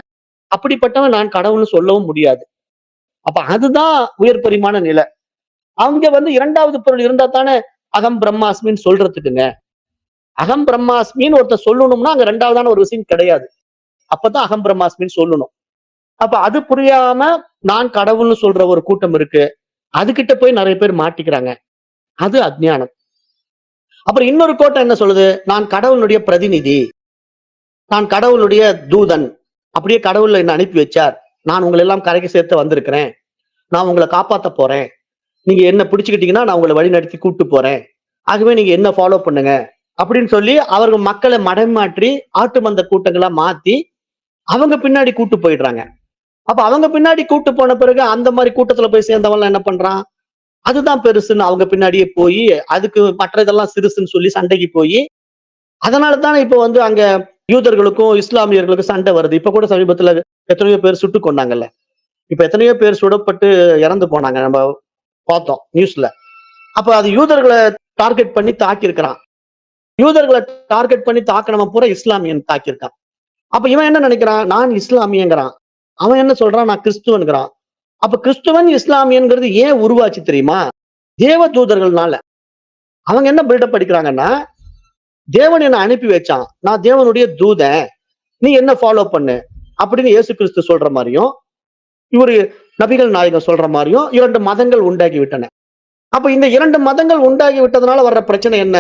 அப்படிப்பட்டவன் நான் கடவுள்னு சொல்லவும் முடியாது. அப்ப அதுதான் உயர் பரிமாண நிலை. அங்க 2வது பொருள் இருந்தா தானே அகம் பிரம்மாஸ்மின்னு சொல்றதுக்குங்க. அகம் பிரம்மாஸ்மின்னு ஒருத்தர் சொல்லணும்னா அங்க 2வதான ஒரு விஷயம் கிடையாது. அப்பதான் அகம் பிரம்மாஸ்மின்னு சொல்லணும். அப்ப அது புரியாம நான் கடவுள்னு சொல்ற ஒரு கூட்டம் இருக்கு. அதுகிட்ட போய் நிறைய பேர் மாட்டிக்கிறாங்க. அது அஞ்ஞானம். அப்புறம் இன்னொரு கோட்டம் என்ன சொல்லுது, நான் கடவுளுடைய பிரதிநிதி, நான் கடவுளுடைய தூதன், அப்படியே கடவுள் என்ன அனுப்பி வச்சார், நான் உங்களை எல்லாம் கரைக்கு சேர்த்து வந்திருக்கிறேன், நான் உங்களை காப்பாத்த போறேன், நீங்க என்ன பிடிச்சுக்கிட்டீங்கன்னா நான் உங்களை வழி நடத்தி கூட்டு போறேன், ஆகவே நீங்க என்ன ஃபாலோ பண்ணுங்க அப்படின்னு சொல்லி அவர்கள் மக்களை மடமாற்றி ஆட்டு மந்த கூட்டங்களா மாத்தி அவங்க பின்னாடி கூட்டு போயிடுறாங்க. அப்ப அவங்க பின்னாடி கூட்டு போன பிறகு அந்த மாதிரி கூட்டத்துல போய் சேர்ந்தவன் என்ன பண்றான், அதுதான் பெருசுன்னு அவங்க பின்னாடியே போய் அதுக்கு மற்றதெல்லாம் சிறுசுன்னு சொல்லி சண்டைக்கு போய் அதனால தானே இப்போ அங்க யூதர்களுக்கும் இஸ்லாமியர்களுக்கும் சண்டை வருது. இப்ப கூட சமீபத்துல எத்தனையோ பேர் சுட்டு கொண்டாங்கல்ல. இப்ப எத்தனையோ பேர் சுடப்பட்டு இறந்து போனாங்க, நம்ம பார்த்தோம் நியூஸ்ல. அப்ப அது யூதர்களை டார்கெட் பண்ணி தாக்கி இருக்கிறான். யூதர்களை டார்கெட் பண்ணி தாக்கினவன் பூரா இஸ்லாமியன் தாக்கியிருக்கான். அப்ப இவன் என்ன நினைக்கிறான், நான் இஸ்லாமியங்கிறான். அவன் என்ன சொல்றான், நான் கிறிஸ்துவன்கிறான். அப்ப கிறிஸ்துவன் இஸ்லாமியன்கிறது ஏன் உருவாச்சு தெரியுமா, தேவ தூதர்கள்னால. அவங்க என்ன பில்டப் படிக்கிறாங்கன்னா, தேவன் என்ன அனுப்பி வச்சான், நான் தேவனுடைய தூதன், நீ என்ன ஃபாலோ பண்ணு அப்படின்னு இயேசு கிறிஸ்து சொல்ற மாதிரியும் இவரு நபிகள் நாயகம் சொல்ற மாதிரியும் 2 மதங்கள் உண்டாகி விட்டன. அப்ப இந்த 2 மதங்கள் உண்டாகி விட்டதுனால வர்ற பிரச்சனை என்ன,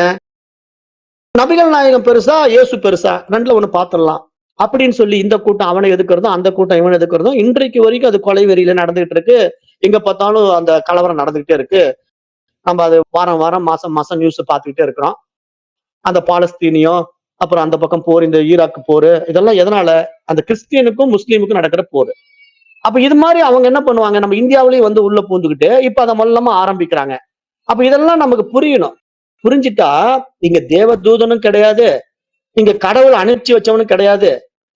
நபிகள் நாயகம் பெருசா இயேசு பெருசா, 2ல ஒண்ணு பாத்திரலாம் அப்படின்னு சொல்லி இந்த கூட்டம் அவனை எதுக்குறதும் அந்த கூட்டம் இவனை எதுக்குறதும் இன்றைக்கு வரைக்கும் அது கொலை வெறியில நடந்துகிட்டு இருக்கு. எங்க பார்த்தாலும் அந்த கலவரம் நடந்துகிட்டே இருக்கு. நம்ம அது வாரம் வாரம் மாசம் மாசம் நியூஸ் பார்த்துக்கிட்டே இருக்கிறோம். அந்த பாலஸ்தீனியம், அப்புறம் அந்த பக்கம் போர், இந்த ஈராக் போர், இதெல்லாம் எதனால, அந்த கிறிஸ்டியனுக்கும் முஸ்லீமுக்கும் நடக்கிற போர். அப்ப இது மாதிரி அவங்க என்ன பண்ணுவாங்க, நம்ம இந்தியாவிலேயே உள்ள பூந்துக்கிட்டு இப்ப அதை மொல்லமா ஆரம்பிக்கிறாங்க. அப்ப இதெல்லாம் நமக்கு புரியணும். புரிஞ்சுட்டா இங்க தேவ தூதனும் கிடையாது, இங்க கடவுள் அனுப்பிச்சு வச்சவனும் கிடையாது,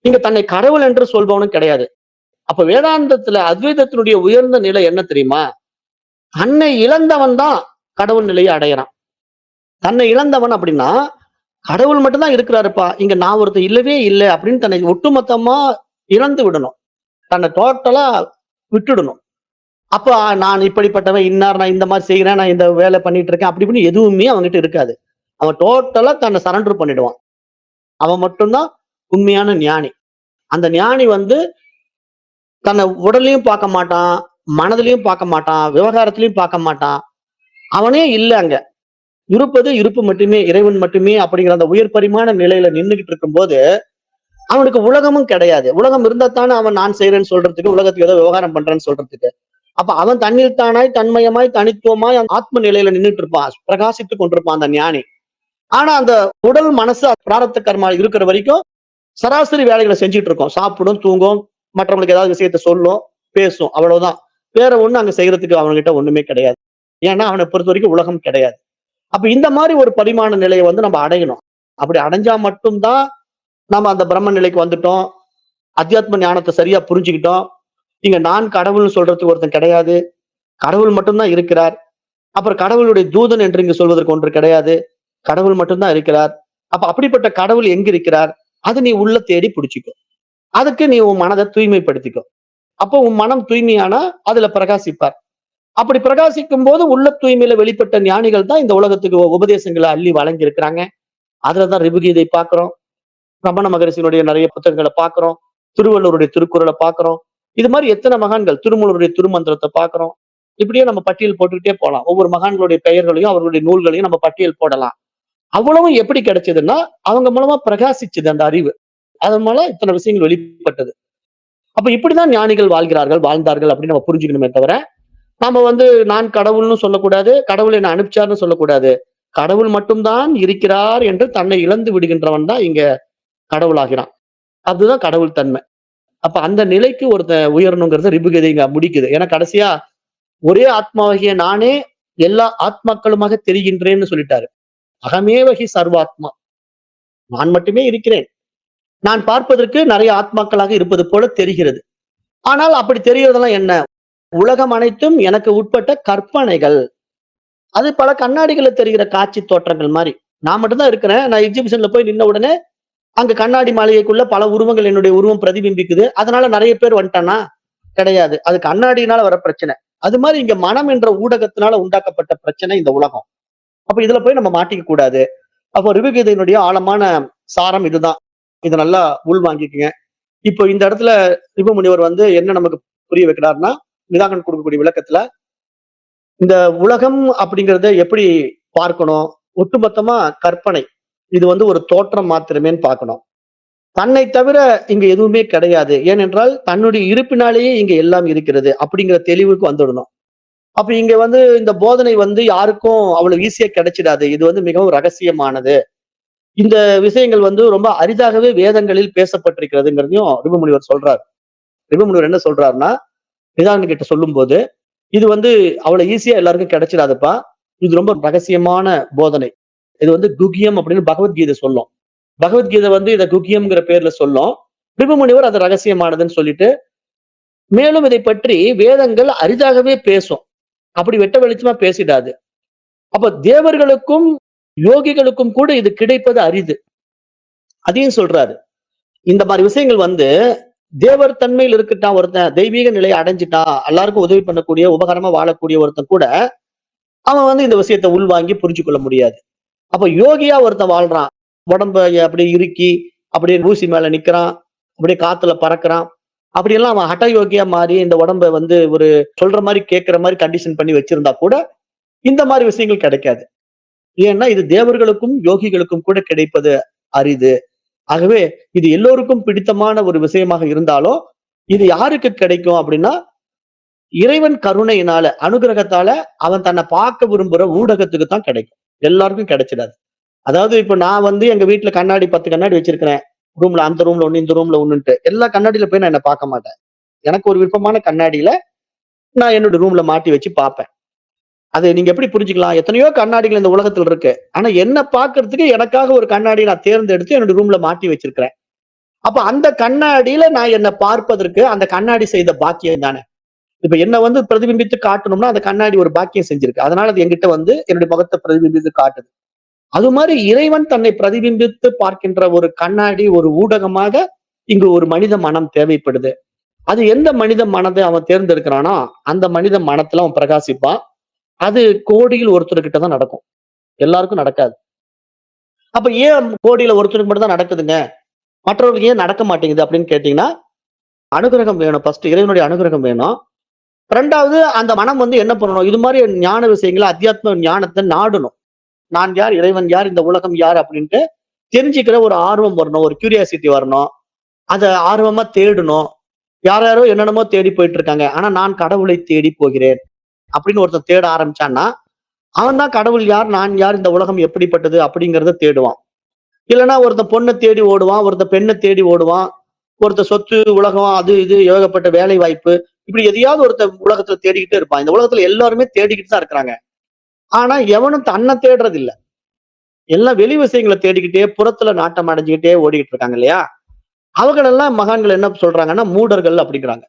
இங்க தன்னை கடவுள் என்று சொல்பவனும் கிடையாது. அப்ப வேதாந்தத்துல அத்வைதத்தினுடைய உயர்ந்த நிலை என்ன தெரியுமா, தன்னை இழந்தவன் தான் கடவுள் நிலையை அடையறான். தன்னை இழந்தவன் அப்படின்னா கடவுள் மட்டும்தான் இருக்கிறாருப்பா, இங்க நான் ஒருத்தர் இல்லவே இல்லை அப்படின்னு தன்னை ஒட்டுமொத்தமா இழந்து விடணும், தன்னை டோட்டலா விட்டுடணும். அப்ப நான் இப்படிப்பட்டவன், இன்னார், நான் இந்த மாதிரி செய்யறேன், நான் இந்த வேலை பண்ணிட்டு இருக்கேன் அப்படி இப்படின்னு எதுவுமே அவன்கிட்ட இருக்காது. அவன் டோட்டலா தன்னை சரண்டர் பண்ணிடுவான். அவன் மட்டும்தான் உண்மையான ஞானி. அந்த ஞானி வந்து தன்னை உடலையும் பார்க்க மாட்டான், மனதிலையும் பார்க்க மாட்டான், விவகாரத்திலையும் பார்க்க மாட்டான். அவனே இல்ல அங்க. இருப்பது இருப்பு மட்டுமே, இறைவன் மட்டுமே அப்படிங்கிற அந்த உயர் பரிமாண நிலையில நின்னுகிட்டு இருக்கும்போது, அவனுக்கு உலகமும் கிடையாது. உலகம் இருந்தா தானே அவன் நான் செய்றேன்னு சொல்றதுக்கு, உலகத்துக்கு ஏதோ விவகாரம் பண்றேன்னு சொல்றதுக்கு. அப்ப அவன் தன்னில் தானாய், தன்மயமாய், தனித்துவமாய் அந்த ஆத்ம நிலையில நின்னுட்டு இருப்பான். பிரகாசித்துக் கொண்டிருப்பான் அந்த ஞானி. ஆனா அந்த உடல், மனசு, பிராரப்த கர்மா இருக்கிற வரைக்கும் சராசரி வேலைகளை செஞ்சுட்டு இருக்கோம். சாப்பிடும், தூங்கும், மற்றவங்களுக்கு ஏதாவது விஷயத்த சொல்லும், பேசும். அவ்வளவுதான். வேற ஒண்ணும் அங்க செய்யறதுக்கு அவன்கிட்ட ஒண்ணுமே கிடையாது. ஏன்னா அவனை பொறுத்தவரைக்கும் உலகம் கிடையாது. அப்ப இந்த மாதிரி ஒரு பரிமாண நிலையை வந்து நம்ம அடையணும். அப்படி அடைஞ்சா மட்டும் தான் நம்ம அந்த பிரம்ம நிலைக்கு வந்துட்டோம். அத்தியாத்ம ஞானத்தை சரியா புரிஞ்சுக்கிட்டோம். இங்க நான் கடவுள்னு சொல்றதுக்கு ஒருத்தன் கிடையாது. கடவுள் மட்டும் தான் இருக்கிறார். அப்புறம் கடவுளுடைய தூதன் என்று இங்கு சொல்வதற்கு ஒன்று கிடையாது. கடவுள் மட்டும் தான் இருக்கிறார். அப்ப அப்படிப்பட்ட கடவுள் எங்க இருக்கிறார்? அதை நீ உள்ள தேடி பிடிச்சுக்கோ. அதுக்கு நீ உன் மனதை தூய்மைப்படுத்திக்கோ. அப்போ உன் மனம் தூய்மையானா அதுல பிரகாசிப்பார். அப்படி பிரகாசிக்கும் போது உள்ள தூய்மையில வெளிப்பட்ட ஞானிகள் தான் இந்த உலகத்துக்கு உபதேசங்களை அள்ளி வழங்கி இருக்கிறாங்க. அதுலதான் ரிபுகீதை பார்க்கிறோம். ரமண மகரிஷியினுடைய நிறைய புத்தகங்களை பார்க்கிறோம். திருவள்ளுவருடைய திருக்குறளை பார்க்கிறோம். இது மாதிரி எத்தனை மகான்கள், திருமூலருடைய திருமந்திரத்தை பார்க்கிறோம். இப்படியே நம்ம பட்டியல் போட்டுக்கிட்டே போலாம். ஒவ்வொரு மகான்களுடைய பெயர்களையும் அவர்களுடைய நூல்களையும் நம்ம பட்டியல் போடலாம். அவ்வளவும் எப்படி கிடைச்சதுன்னா அவங்க மூலமா பிரகாசிச்சது அந்த அறிவு. அதன் மூலம் இத்தனை விஷயங்கள் வெளிப்பட்டது. அப்ப இப்படிதான் ஞானிகள் வாழ்கிறார்கள், வாழ்ந்தார்கள் அப்படின்னு நம்ம புரிஞ்சுக்கணுமே தவிர, நாம வந்து நான் கடவுள்னு சொல்லக்கூடாது, கடவுள் என்ன அனுப்பிச்சார்னு சொல்லக்கூடாது. கடவுள் மட்டும்தான் இருக்கிறார் என்று தன்னை இழந்து விடுகின்றவன் தான் இங்க கடவுளாகிறான். அதுதான் கடவுள் தன்மை. அப்ப அந்த நிலைக்கு ஒருத்தன் உயரணுங்கிறது ரிபுகீதை இங்க முடிக்குது. ஏன்னா கடைசியா ஒரே ஆத்மாவாகிய நானே எல்லா ஆத்மாக்களுமாக தெரிகின்றேன்னு சொல்லிட்டாரு. அகமேவகி சர்வாத்மா. நான் மட்டுமே இருக்கிறேன். நான் பார்ப்பதற்கு நிறைய ஆத்மாக்களாக இருப்பது போல தெரிகிறது. ஆனால் அப்படி தெரியறதெல்லாம் என்ன? உலகம் அனைத்தும் எனக்கு உட்பட்ட கற்பனைகள். அது பல கண்ணாடிகள்ல தெரிகிற காட்சி தோற்றங்கள் மாரி. நான் மட்டும் தான் இருக்கிறேன். நான் எக்ஸிபிஷன்ல போய் நின்ன உடனே, அங்க கண்ணாடி மாளிகைக்குள்ள பல உருவங்கள் என்னுடைய உருவம் பிரதிபிம்பிக்குது. அதனால நெறைய பேர் வந்துட்டானா? கிடையாது. அது கண்ணாடியினால வர பிரச்சனை. அது மாரி இங்க மனம் என்ற ஊடகத்தினால உண்டாக்கப்பட்ட பிரச்சனை இந்த உலகம். அப்ப இதுல போய் நம்ம மாட்டிக்க கூடாது. அப்போ ரிபுகீதையினுடைய ஆழமான சாரம் இதுதான். இத நல்லா உள் வாங்கிக்கங்க. இப்போ இந்த இடத்துல ரிபு முனிவர் வந்து என்ன நமக்கு புரிய வைக்கிறாருன்னா, நிதாகன் கொடுக்கக்கூடிய விளக்கத்துல, இந்த உலகம் அப்படிங்கிறத எப்படி பார்க்கணும்? ஒட்டுமொத்தமா கற்பனை. இது வந்து ஒரு தோற்றம் மாத்திரமேன்னு பார்க்கணும். தன்னை தவிர இங்க எதுவுமே கிடையாது. ஏனென்றால் தன்னுடைய இருப்பினாலேயே இங்க எல்லாம் இருக்கிறது. அப்படிங்கிற தெளிவுக்கு வந்துடணும். அப்ப இங்க வந்து இந்த போதனை வந்து யாருக்கும் அவ்வளவு ஈஸியா கிடைச்சிடாது. இது வந்து மிகவும் ரகசியமானது. இந்த விஷயங்கள் வந்து ரொம்ப அரிதாகவே வேதங்களில் பேசப்பட்டிருக்கிறதுங்கிறதையும் ரிபுமுனிவர் சொல்றார். ரிபுமுனிவர் என்ன சொல்றாருன்னா, நிதானன் கிட்ட சொல்லும்போது, இது வந்து அவ்வளவு ஈஸியா எல்லாருக்கும் கிடைச்சிடாதுப்பா. இது ரொம்ப ரகசியமான போதனை. இது வந்து குகியம் அப்படின்னு பகவத்கீதை சொல்லும். பகவத்கீதை வந்து இத குகியம்ங்கிற பேர்ல சொல்லும். ரிபுமுனிவர் அது ரகசியமானதுன்னு சொல்லிட்டு, மேலும் இதை பற்றி வேதங்கள் அரிதாகவே பேசும். அப்படி வெட்ட வெளிச்சமா பேசிடாது. அப்ப தேவர்களுக்கும், யோகிகளுக்கும் கூட இது கிடைப்பது அரிது. அதையும் சொல்றாரு. இந்த மாரி விஷயங்கள் வந்து தேவர் தன்மையில் இருக்கட்டான் ஒருத்தன், தெய்வீக நிலையை அடைஞ்சுட்டான், எல்லாருக்கும் உதவி பண்ணக்கூடிய, உபகாரமா வாழக்கூடிய ஒருத்தன் கூட, அவன் வந்து இந்த விஷயத்த உள்வாங்கி புரிஞ்சு கொள்ள முடியாது. அப்ப யோகியா ஒருத்தன் வாழ்றான். உடம்ப அப்படியே இறுக்கி, அப்படியே ஊசி மேல நிக்கிறான், அப்படியே காத்துல பறக்குறான். அப்படியெல்லாம் அவன் ஹட யோகியா மாறி இந்த உடம்ப வந்து ஒரு சொல்ற மாரி கேட்கிற மாரி கண்டிஷன் பண்ணி வச்சிருந்தா கூட, இந்த மாரி விஷயங்கள் கிடைக்காது. ஏன்னா இது தேவர்களுக்கும், யோகிகளுக்கும் கூட கிடைப்பது அரிது. ஆகவே இது எல்லோருக்கும் பிடித்தமான ஒரு விஷயமாக இருந்தாலும், இது யாருக்கு கிடைக்கும் அப்படின்னா, இறைவன் கருணையினால, அனுகிரகத்தால அவன் தன்னை பார்க்க விரும்புற ஊடகத்துக்கு தான் கிடைக்கும். எல்லாருக்கும் கிடைச்சிடாது. அதாவது இப்ப நான் வந்து எங்க வீட்ல கண்ணாடி 10 கண்ணாடி வச்சிருக்கிறேன். ரூம்ல அந்த ரூம்ல 1, இந்த ரூம்ல 1ன்ட்டு. எல்லா கண்ணாடியில போய் நான் என்ன பார்க்க மாட்டேன். எனக்கு ஒரு விருப்பமான கண்ணாடியில நான் என்னோட ரூம்ல மாட்டி வச்சு பார்ப்பேன். அது நீங்க எப்படி புரிஞ்சுக்கலாம்? எத்தனையோ கண்ணாடிகள் இந்த உலகத்துல இருக்கு. ஆனா என்ன பார்க்கறதுக்கு எனக்காக ஒரு கண்ணாடிய நான் தேர்ந்தெடுத்து என்னோட ரூம்ல மாட்டி வச்சிருக்கிறேன். அப்ப அந்த கண்ணாடியில நான் என்ன பார்ப்பதற்கு அந்த கண்ணாடி செய்த பாக்கியம் தானே. இப்ப என்ன வந்து பிரதிபிம்பித்து காட்டணும்னா அந்த கண்ணாடி ஒரு பாக்கியம் செஞ்சிருக்கு. அதனால அது என்கிட்ட வந்து என்னுடைய முகத்தை பிரதிபிம்பித்து காட்டுது. அது மாதிரி இறைவன் தன்னை பிரதிபிம்பித்து பார்க்கின்ற ஒரு கண்ணாடி, ஒரு ஊடகமாக இங்கு ஒரு மனித மனம் தேவைப்படுது. அது எந்த மனித மனதை அவன் தேர்ந்தெடுக்கிறானோ, அந்த மனித மனத்துல அவன் பிரகாசிப்பான். அது கோடியில் ஒருத்தர்கிட்ட தான் நடக்கும். எல்லாருக்கும் நடக்காது. அப்ப ஏன் கோடியில ஒருத்தருக்கு மட்டும் தான் நடக்குதுங்க? மற்றவர்களுக்கு ஏன் நடக்க மாட்டேங்குது அப்படின்னு கேட்டீங்கன்னா, அனுகிரகம் வேணும். ஃபர்ஸ்ட் இறைவனுடைய அனுகிரகம் வேணும். 2வது அந்த மனம் வந்து என்ன பண்ணணும்? இது மாரி ஞான விஷயங்கள, அத்தியாத்ம ஞானத்த நாடணும். நான் யார்? இறைவன் யார்? இந்த உலகம் யார்? அப்படின்ட்டு தெரிஞ்சுக்கிற ஒரு ஆர்வம் வரணும். ஒரு கியூரியாசிட்டி வரணும். அத ஆர்வமா தேடணும். யாரோ என்னென்னமோ தேடி போயிட்டு இருக்காங்க. ஆனா நான் கடவுளை தேடி போகிறேன். அப்படின்னு ஒருத்தன் தேட ஆரம்பிச்சான்னா, அவன் தான் கடவுள் யார்? நான் யார்? இந்த உலகம் எப்படிப்பட்டது? அப்படிங்கிறத தேடுவான். இல்லன்னா ஒருத்தன் பொண்ண தேடி ஓடுவான். ஒருத்தன் பெண்ண தேடி ஓடுவான். ஒருத்தன் சொத்து, உலகம், அது இது ஏகப்பட்ட வேலை வாய்ப்பு. இப்படி எதையாவது ஒருத்தன் உலகத்துல தேடிக்கிட்டே இருப்பான். இந்த உலகத்துல எல்லாருமே தேடிக்கிட்டு தான் இருக்கிறாங்க. ஆனா எவனும் தன்னை தேடுறது இல்ல. எல்லாம் வெளி விஷயங்கள தேடிக்கிட்டே, புறத்துல நாட்டம் அடைஞ்சுக்கிட்டே ஓடிக்கிட்டு இருக்காங்க இல்லையா? அவங்களெல்லாம் மகான்கள் என்ன சொல்றாங்கன்னா, மூடர்கள் அப்படிங்கிறாங்க.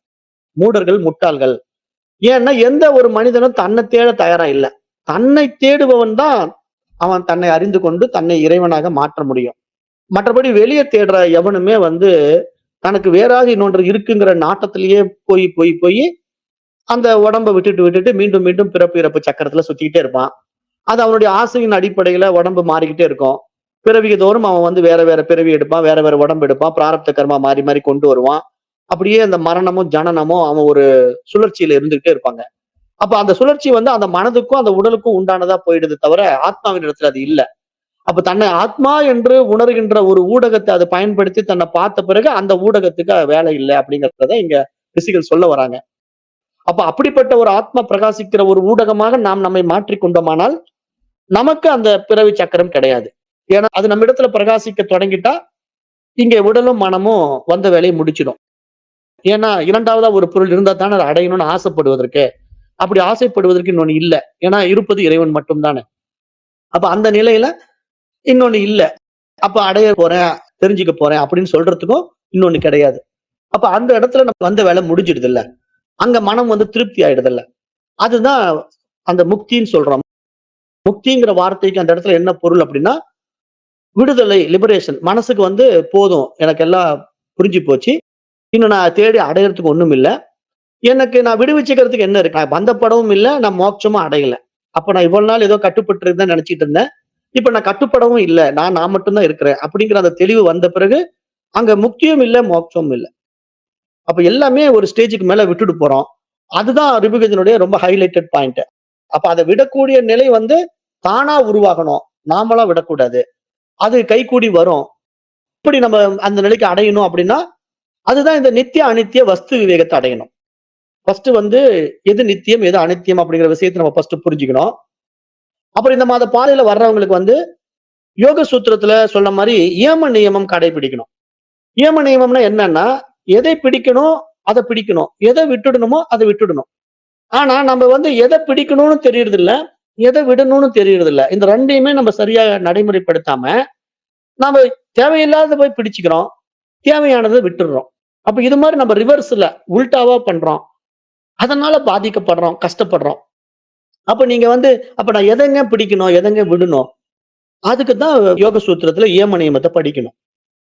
மூடர்கள், முட்டாள்கள். ஏன்னா எந்த ஒரு மனிதனும் தன்னை தேட தயாரா இல்ல. தன்னை தேடுபவன் தான் அவன் தன்னை அறிந்து கொண்டு தன்னை இறைவனாக மாற்ற முடியும். மற்றபடி வெளிய தேடுற எவனுமே வந்து தனக்கு வேறாக இன்னொன்று இருக்குங்கிற நாட்டத்திலேயே போய் அந்த உடம்ப விட்டுட்டு மீண்டும் மீண்டும் பிறப்பு இறப்பு சக்கரத்துல சுத்திக்கிட்டே இருப்பான். அது அவனுடைய ஆசையின் அடிப்படையில உடம்பு மாறிக்கிட்டே இருக்கும். பிறவிக்கு தோறும் அவன் வந்து வேற வேற பிறவி எடுப்பான். வேற வேற உடம்பு எடுப்பான். பிராரப்த கர்மா மாறி மாறி கொண்டு வருவான். அப்படியே அந்த மரணமும், ஜனனமும் அவன் ஒரு சுழற்சியில இருந்துகிட்டே இருப்பாங்க. அப்ப அந்த சுழற்சி வந்து அந்த மனதுக்கும், அந்த உடலுக்கும் உண்டானதா போயிடுது தவிர, ஆத்மாவின் இடத்துல அது இல்ல. அப்ப தன்னை ஆத்மா என்று உணர்கின்ற ஒரு ஊடகத்தை அதை பயன்படுத்தி தன்னை பார்த்த பிறகு அந்த ஊடகத்துக்கு வேலை இல்லை அப்படிங்கறத இங்க ரிஷிகள் சொல்ல வராங்க. அப்ப அப்படிப்பட்ட ஒரு ஆத்மா பிரகாசிக்கிற ஒரு ஊடகமாக நாம் நம்மை மாற்றிக் கொண்டோமானால் நமக்கு அந்த பிறவி சக்கரம் கிடையாது. ஏன்னா அது நம்ம இடத்துல பிரகாசிக்க தொடங்கிட்டா இங்க உடலும் மனமும் வந்த வேலையை முடிச்சிடும். ஏன்னா 2வதா ஒரு பொருள் இருந்தா தானே அதை அடையணும்னு ஆசைப்படுவதற்கு. அப்படி ஆசைப்படுவதற்கு இன்னொன்னு இல்ல. ஏன்னா இருப்பது இறைவன் மட்டும் தானே. அப்ப அந்த நிலையில இன்னொன்னு இல்ல. அப்ப அடைய போறேன், தெரிஞ்சுக்க போறேன் அப்படின்னு சொல்றதுக்கும் இன்னொன்னு கிடையாது. அப்ப அந்த இடத்துல நமக்கு வந்த வேலை முடிஞ்சிடுதுல்ல. அங்க மனம் வந்து திருப்தி ஆயிடுதுல்ல. அதுதான் அந்த முக்தின்னு சொல்றோம். முக்திங்கிற வார்த்தைக்கு அந்த இடத்துல என்ன பொருள் அப்படின்னா, விடுதலை, லிபரேஷன். மனசுக்கு வந்து போதும். எனக்கு எல்லாம் புரிஞ்சு போச்சு. இன்னும் நான் தேடி அடையறதுக்கு ஒண்ணும் இல்ல. எனக்கு நான் விடுவிச்சுக்கிறதுக்கு என்ன இருக்கு? நான் பந்தப்படவும் இல்ல, நான் மோட்சமும் அடையல. அப்ப நான் இவ்வளவு நாள் ஏதோ கட்டுப்பட்டு இருந்தேன்னு நினைச்சிட்டு இருந்தேன். இப்ப நான் கட்டுப்படவும் இல்ல. நான் மட்டும் தான் இருக்கிறேன். அப்படிங்கிற அந்த தெளிவு வந்த பிறகு, அங்க முக்தியும் இல்ல, மோட்சமும் இல்ல. அப்ப எல்லாமே ஒரு ஸ்டேஜ்க்கு மேல விட்டுட்டு போறோம். அதுதான் ரிபுகஜனுடைய ரொம்ப ஹைலைட்டட் பாயிண்ட். அப்ப அத விடக்கூடிய நிலை வந்து தானா உருவாகணும். நாமளா விடக்கூடாது. அது கைகூடி வரும். இப்படி நம்ம அந்த நிலைக்கு அடையணும் அப்படின்னா, அதுதான் இந்த நித்திய, அனித்திய வஸ்து விவேகத்த அடையணும். ஃபர்ஸ்ட் வந்து எது நித்தியம், எது அனித்தியம் அப்படிங்கிற விஷயத்த நம்ம ஃபர்ஸ்ட் புரிஞ்சுக்கணும். அப்புறம் இந்த மாத பாதையில வர்றவங்களுக்கு வந்து யோக சூத்திரத்துல சொன்ன மாரி ஏம நியமம் கடைபிடிக்கணும். ஏம நியமம்னா என்னன்னா, எதை பிடிக்கணும், அத பிடிக்கணும். எத விட்டுடணுமோ, அத விட்டுடணும். ஆனா நம்ம வந்து எத பிடிக்கணும்னு தெரியறதில்ல. எத விடணும்னு தெரியறதில்ல. இந்த 2யுமே நம்ம சரியா நடைமுறைப்படுத்தாம, நாம தேவையில்லாதத போய் பிடிச்சுக்கிறோம். தேவையானத விட்டுடுறோம். அப்ப இது மாரி நம்ம ரிவர்ஸ்ல உல்டாவா பண்றோம். அதனால பாதிக்கப்படுறோம், கஷ்டப்படுறோம். அப்ப நீங்க வந்து அப்ப நான் எதங்க பிடிக்கணும், எதங்க விடணும்? அதுக்கு தான் யோக சூத்திரத்துல ஏம நியமத்த படிக்கணும்.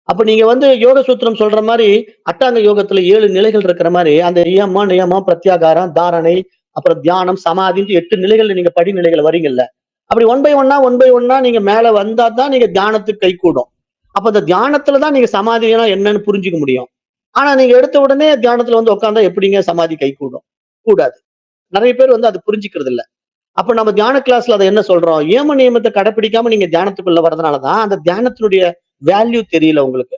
அப்ப நீங்க வந்து யோக சூத்திரம் சொல்ற மாரி, அட்டாங்க யோகத்துல 7 நிலைகள் இருக்கிற மாரி, அந்த யமம், நியமம், பிரத்யாகாரம், தாரணை, அப்புறம் தியானம், சமாதின்ட்டு 8 நிலைகள்ல நீங்க படிநிலைகள் வரீங்கல்ல. அப்படி ஒன் பை ஒன்னா நீங்க மேல வந்தா தான் நீங்க தியானத்துக்கு கைகூடும். அப்ப அந்த தியானத்துல தான் நீங்க சமாதினா என்னன்னு புரிஞ்சுக்க முடியும். ஆனா நீங்க எடுத்த உடனே தியானத்துல வந்து உட்கார்ந்தா எப்படிங்க சமாதி கைகூடும்? கூடாது. நெறைய பேர் வந்து அத புரிஞ்சுக்கிறது இல்ல. அப்ப நம்ம தியான கிளாஸ்ல அத என்ன சொல்றோம்? ஏம நியமத்த கடைப்பிடிக்காம நீங்க தியானத்துக்குள்ள வரதுனால தான், அந்த தியானத்தினுடைய வேல்யூ தெரியல உங்களுக்கு.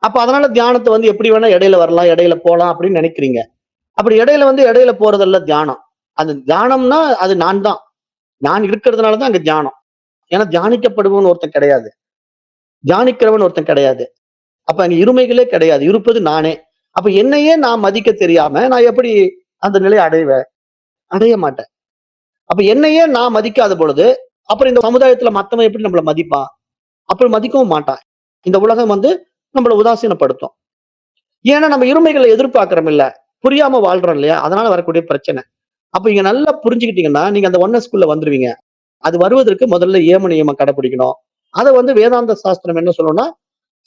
அப்ப அதனால தியானத்த வந்து எப்படி வேணா இடையில வரலாம், இடையில போலாம் அப்படின்னு நினைக்கிறீங்க. அப்படி இடையில வந்து இடையில போறதல்ல தியானம். அந்த தியானம்னா அது நான் தான். நான் இருக்கிறதுனால தான் அங்க தியானம். ஏன்னா தியானிக்கப்படுபவன் ஒருத்தன் கிடையாது. தியானிக்கிறவன் ஒருத்தன் கிடையாது. அப்ப அங்க இருமைகளே கிடையாது. இருப்பது நானே. அப்ப என்னையே நான் மதிக்க தெரியாம நான் எப்படி அந்த நிலையை அடைவேன்? அடைய மாட்டேன். அப்ப என்னையே நான் மதிக்காத பொழுது, அப்புறம் இந்த சமுதாயத்துல மத்தவன் எப்படி நம்மள மதிப்பான்? அப்புறம் மதிக்கவும் மாட்டான். இந்த உலகம் வந்து நம்மள உதாசீனப்படுத்தும். ஏன்னா நம்ம இருமைகளை எதிர்பார்க்கிறோம் இல்ல. புரியாம வாழ்றோம் இல்லையா? அதனால வரக்கூடிய பிரச்சனை. அப்ப இங்க நல்லா புரிஞ்சுக்கிட்டீங்கன்னா, நீங்க அந்த ஒன்னஸ்குள்ள வந்துருவீங்க. அது வருவதற்கு முதல்ல ஏம நியமம் கடைபிடிக்கணும். அத வந்து வேதாந்த சாஸ்திரம் என்ன சொல்லும்னா,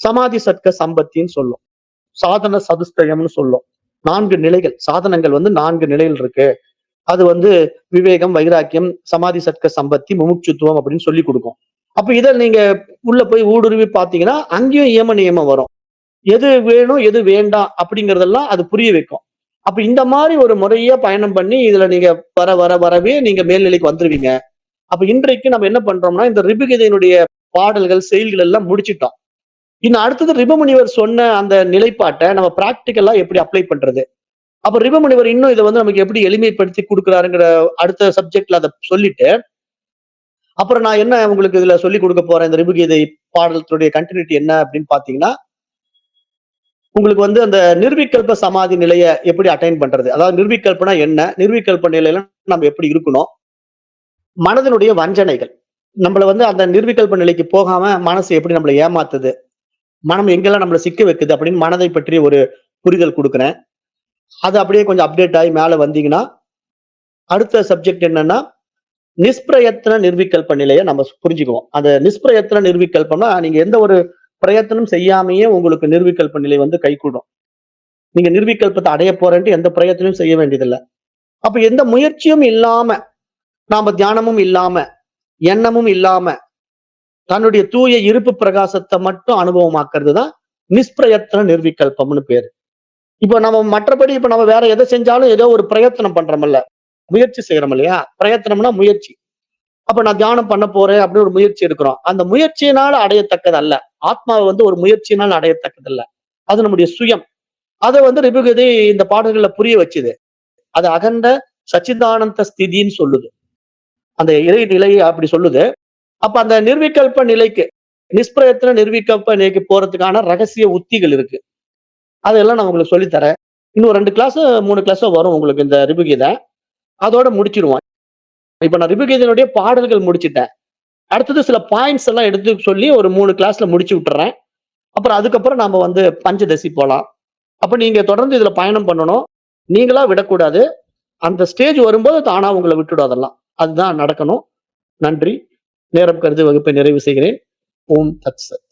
சமாதி சட்க சம்பத்தின்னு சொல்லும். சாதன சதுஷ்டயம்னு சொல்லும். 4 நிலைகள். சாதனங்கள் வந்து 4 நிலைகள் இருக்கு. அது வந்து விவேகம், வைராக்கியம், சமாதி சட்க சம்பத்தி, முமுட்சுத்துவம் அப்படின்னு சொல்லிக் குடுக்கும். அப்ப இத நீங்க உள்ள போய் ஊடுருவி பார்த்தீங்கன்னா, அங்கேயும் ஏம நியமம் வரும். எது வேணும் எது வேண்டாம் அப்படிங்கறதெல்லாம் அது புரிய வைக்கும். அப்ப இந்த மாதிரி ஒரு முறையா பயணம் பண்ணி இதுல நீங்க வர வர வரவே நீங்க மேல்நிலைக்கு வந்துருவீங்க. அப்ப இன்றைக்கு நம்ம என்ன பண்றோம்னா இந்த ரிபுகீதையினுடைய பாடல்கள் செயல்கள் எல்லாம் முடிச்சிட்டோம். இன்னும் அடுத்தது ரிபுமுனிவர் சொன்ன அந்த நிலைப்பாட்டை நம்ம பிராக்டிக்கலா எப்படி அப்ளை பண்றது? அப்ப ரிபுமுனிவர் இன்னும் இதை வந்து நமக்கு எப்படி எளிமைப்படுத்தி கொடுக்குறாருங்கிற அடுத்த சப்ஜெக்ட்ல அதை சொல்லிட்டு, அப்புறம் நான் என்ன உங்களுக்கு இதுல சொல்லி கொடுக்க போறேன் இந்த ரிபுகீதை பாடலத்துடைய கண்டினியூட்டி என்ன அப்படின்னு பாத்தீங்கன்னா, உங்களுக்கு வந்து அந்த நிர்விகல்ப சமாதி நிலைய எப்படி அட்டைன் பண்றது? அதாவது நிர்விகல்பனா என்ன? நிர்விகல்ப நிலையில நம்ம எப்படி இருக்கணும்? மனதினுடைய வஞ்சனைகள். நம்மள வந்து அந்த நிர்விகல்ப நிலைக்கு போகாம மனசு எப்படி நம்மள ஏமாத்துது? மனம் எங்கெல்லாம் நம்மள சிக்க வைக்குது அப்படின்னு மனதை பற்றி ஒரு புரிதல் குடுக்குறேன். அது அப்படியே கொஞ்சம் அப்டேட் ஆகி மேல வந்தீங்கன்னா, அடுத்த சப்ஜெக்ட் என்னன்னா, நிஷ்பிரயத்ன நிர்விகல்ப நிலைய நம்ம புரிஞ்சுக்குவோம். அந்த நிஷ்பிரயத்ன நிர்விகல்பம்னா, நீங்க எந்த ஒரு பிரயத்தனம் செய்யாமயே உங்களுக்கு நிர்விகல்ப நிலை வந்து கைகூடும். நீங்க நிர்விகல்பத்த அடைய போறேன்ட்டு எந்த பிரயத்தனமும் செய்ய வேண்டியதில்ல. அப்ப எந்த முயற்சியும் இல்லாம, நாம தியானமும் இல்லாம, எண்ணமும் இல்லாம, தன்னுடைய தூய இருப்பு பிரகாசத்தை மட்டும் அனுபவமாக்குறது தான் நிஷ்பிரயத்ன நிர்விகல்பம்னு பேரு. இப்ப நம்ம மற்றபடி இப்ப நம்ம வேற எதை செஞ்சாலும் ஏதோ ஒரு பிரயத்தனம் பண்றோம்ல, முயற்சி செய்யறோம் இல்லையா? பிரயத்தனம்னா முயற்சி. அப்ப நான் தியானம் பண்ண போறேன் அப்படின்னு ஒரு முயற்சி எடுக்கிறோம். அந்த முயற்சியினால அடையத்தக்கது அல்ல. ஆத்மாவை வந்து ஒரு முயற்சியினால் அடையத்தக்கது அல்ல. அது நம்முடைய சுயம். அதை வந்து ரிபுகதை இந்த பாடல்கள்ல புரிய வச்சுது. அது அகண்ட சச்சிதானந்த ஸ்திதின்னு சொல்லுது. அந்த இறை நிலையை அப்படி சொல்லுது. அப்ப அந்த நிர்விகல்ப நிலைக்கு, நிஷ்பிரயத்ன நிர்விகல்ப நிலைக்கு போறதுக்கான ரகசிய உத்திகள் இருக்கு. அதெல்லாம் நான் உங்களுக்கு சொல்லித் தரேன். இன்னும் 2 கிளாஸ் 3 கிளாஸோ வரும் உங்களுக்கு இந்த ரிபுகீதை. அதோட முடிச்சிருவோம். இப்ப நான் ரிபுகீதையினுடைய பாடல்கள் முடிச்சிட்டேன். அடுத்தது சில பாயிண்ட்ஸ் எல்லாம் எடுத்து சொல்லி ஒரு 3 கிளாஸ்ல முடிச்சு விட்டுறேன். அப்புறம் அதுக்கப்புறம் நாம வந்து பஞ்சதசி போலாம். அப்ப நீங்க தொடர்ந்து இதுல பயணம் பண்ணணும். நீங்களா விடக்கூடாது. அந்த ஸ்டேஜ் வரும்போது தானா உங்கள விட்டுடும் அதெல்லாம். அதுதான் நடக்கணும். நன்றி. நேரம் கருதி வகுப்பை நிறைவு செய்கிறேன். ஓம் தத் சத்.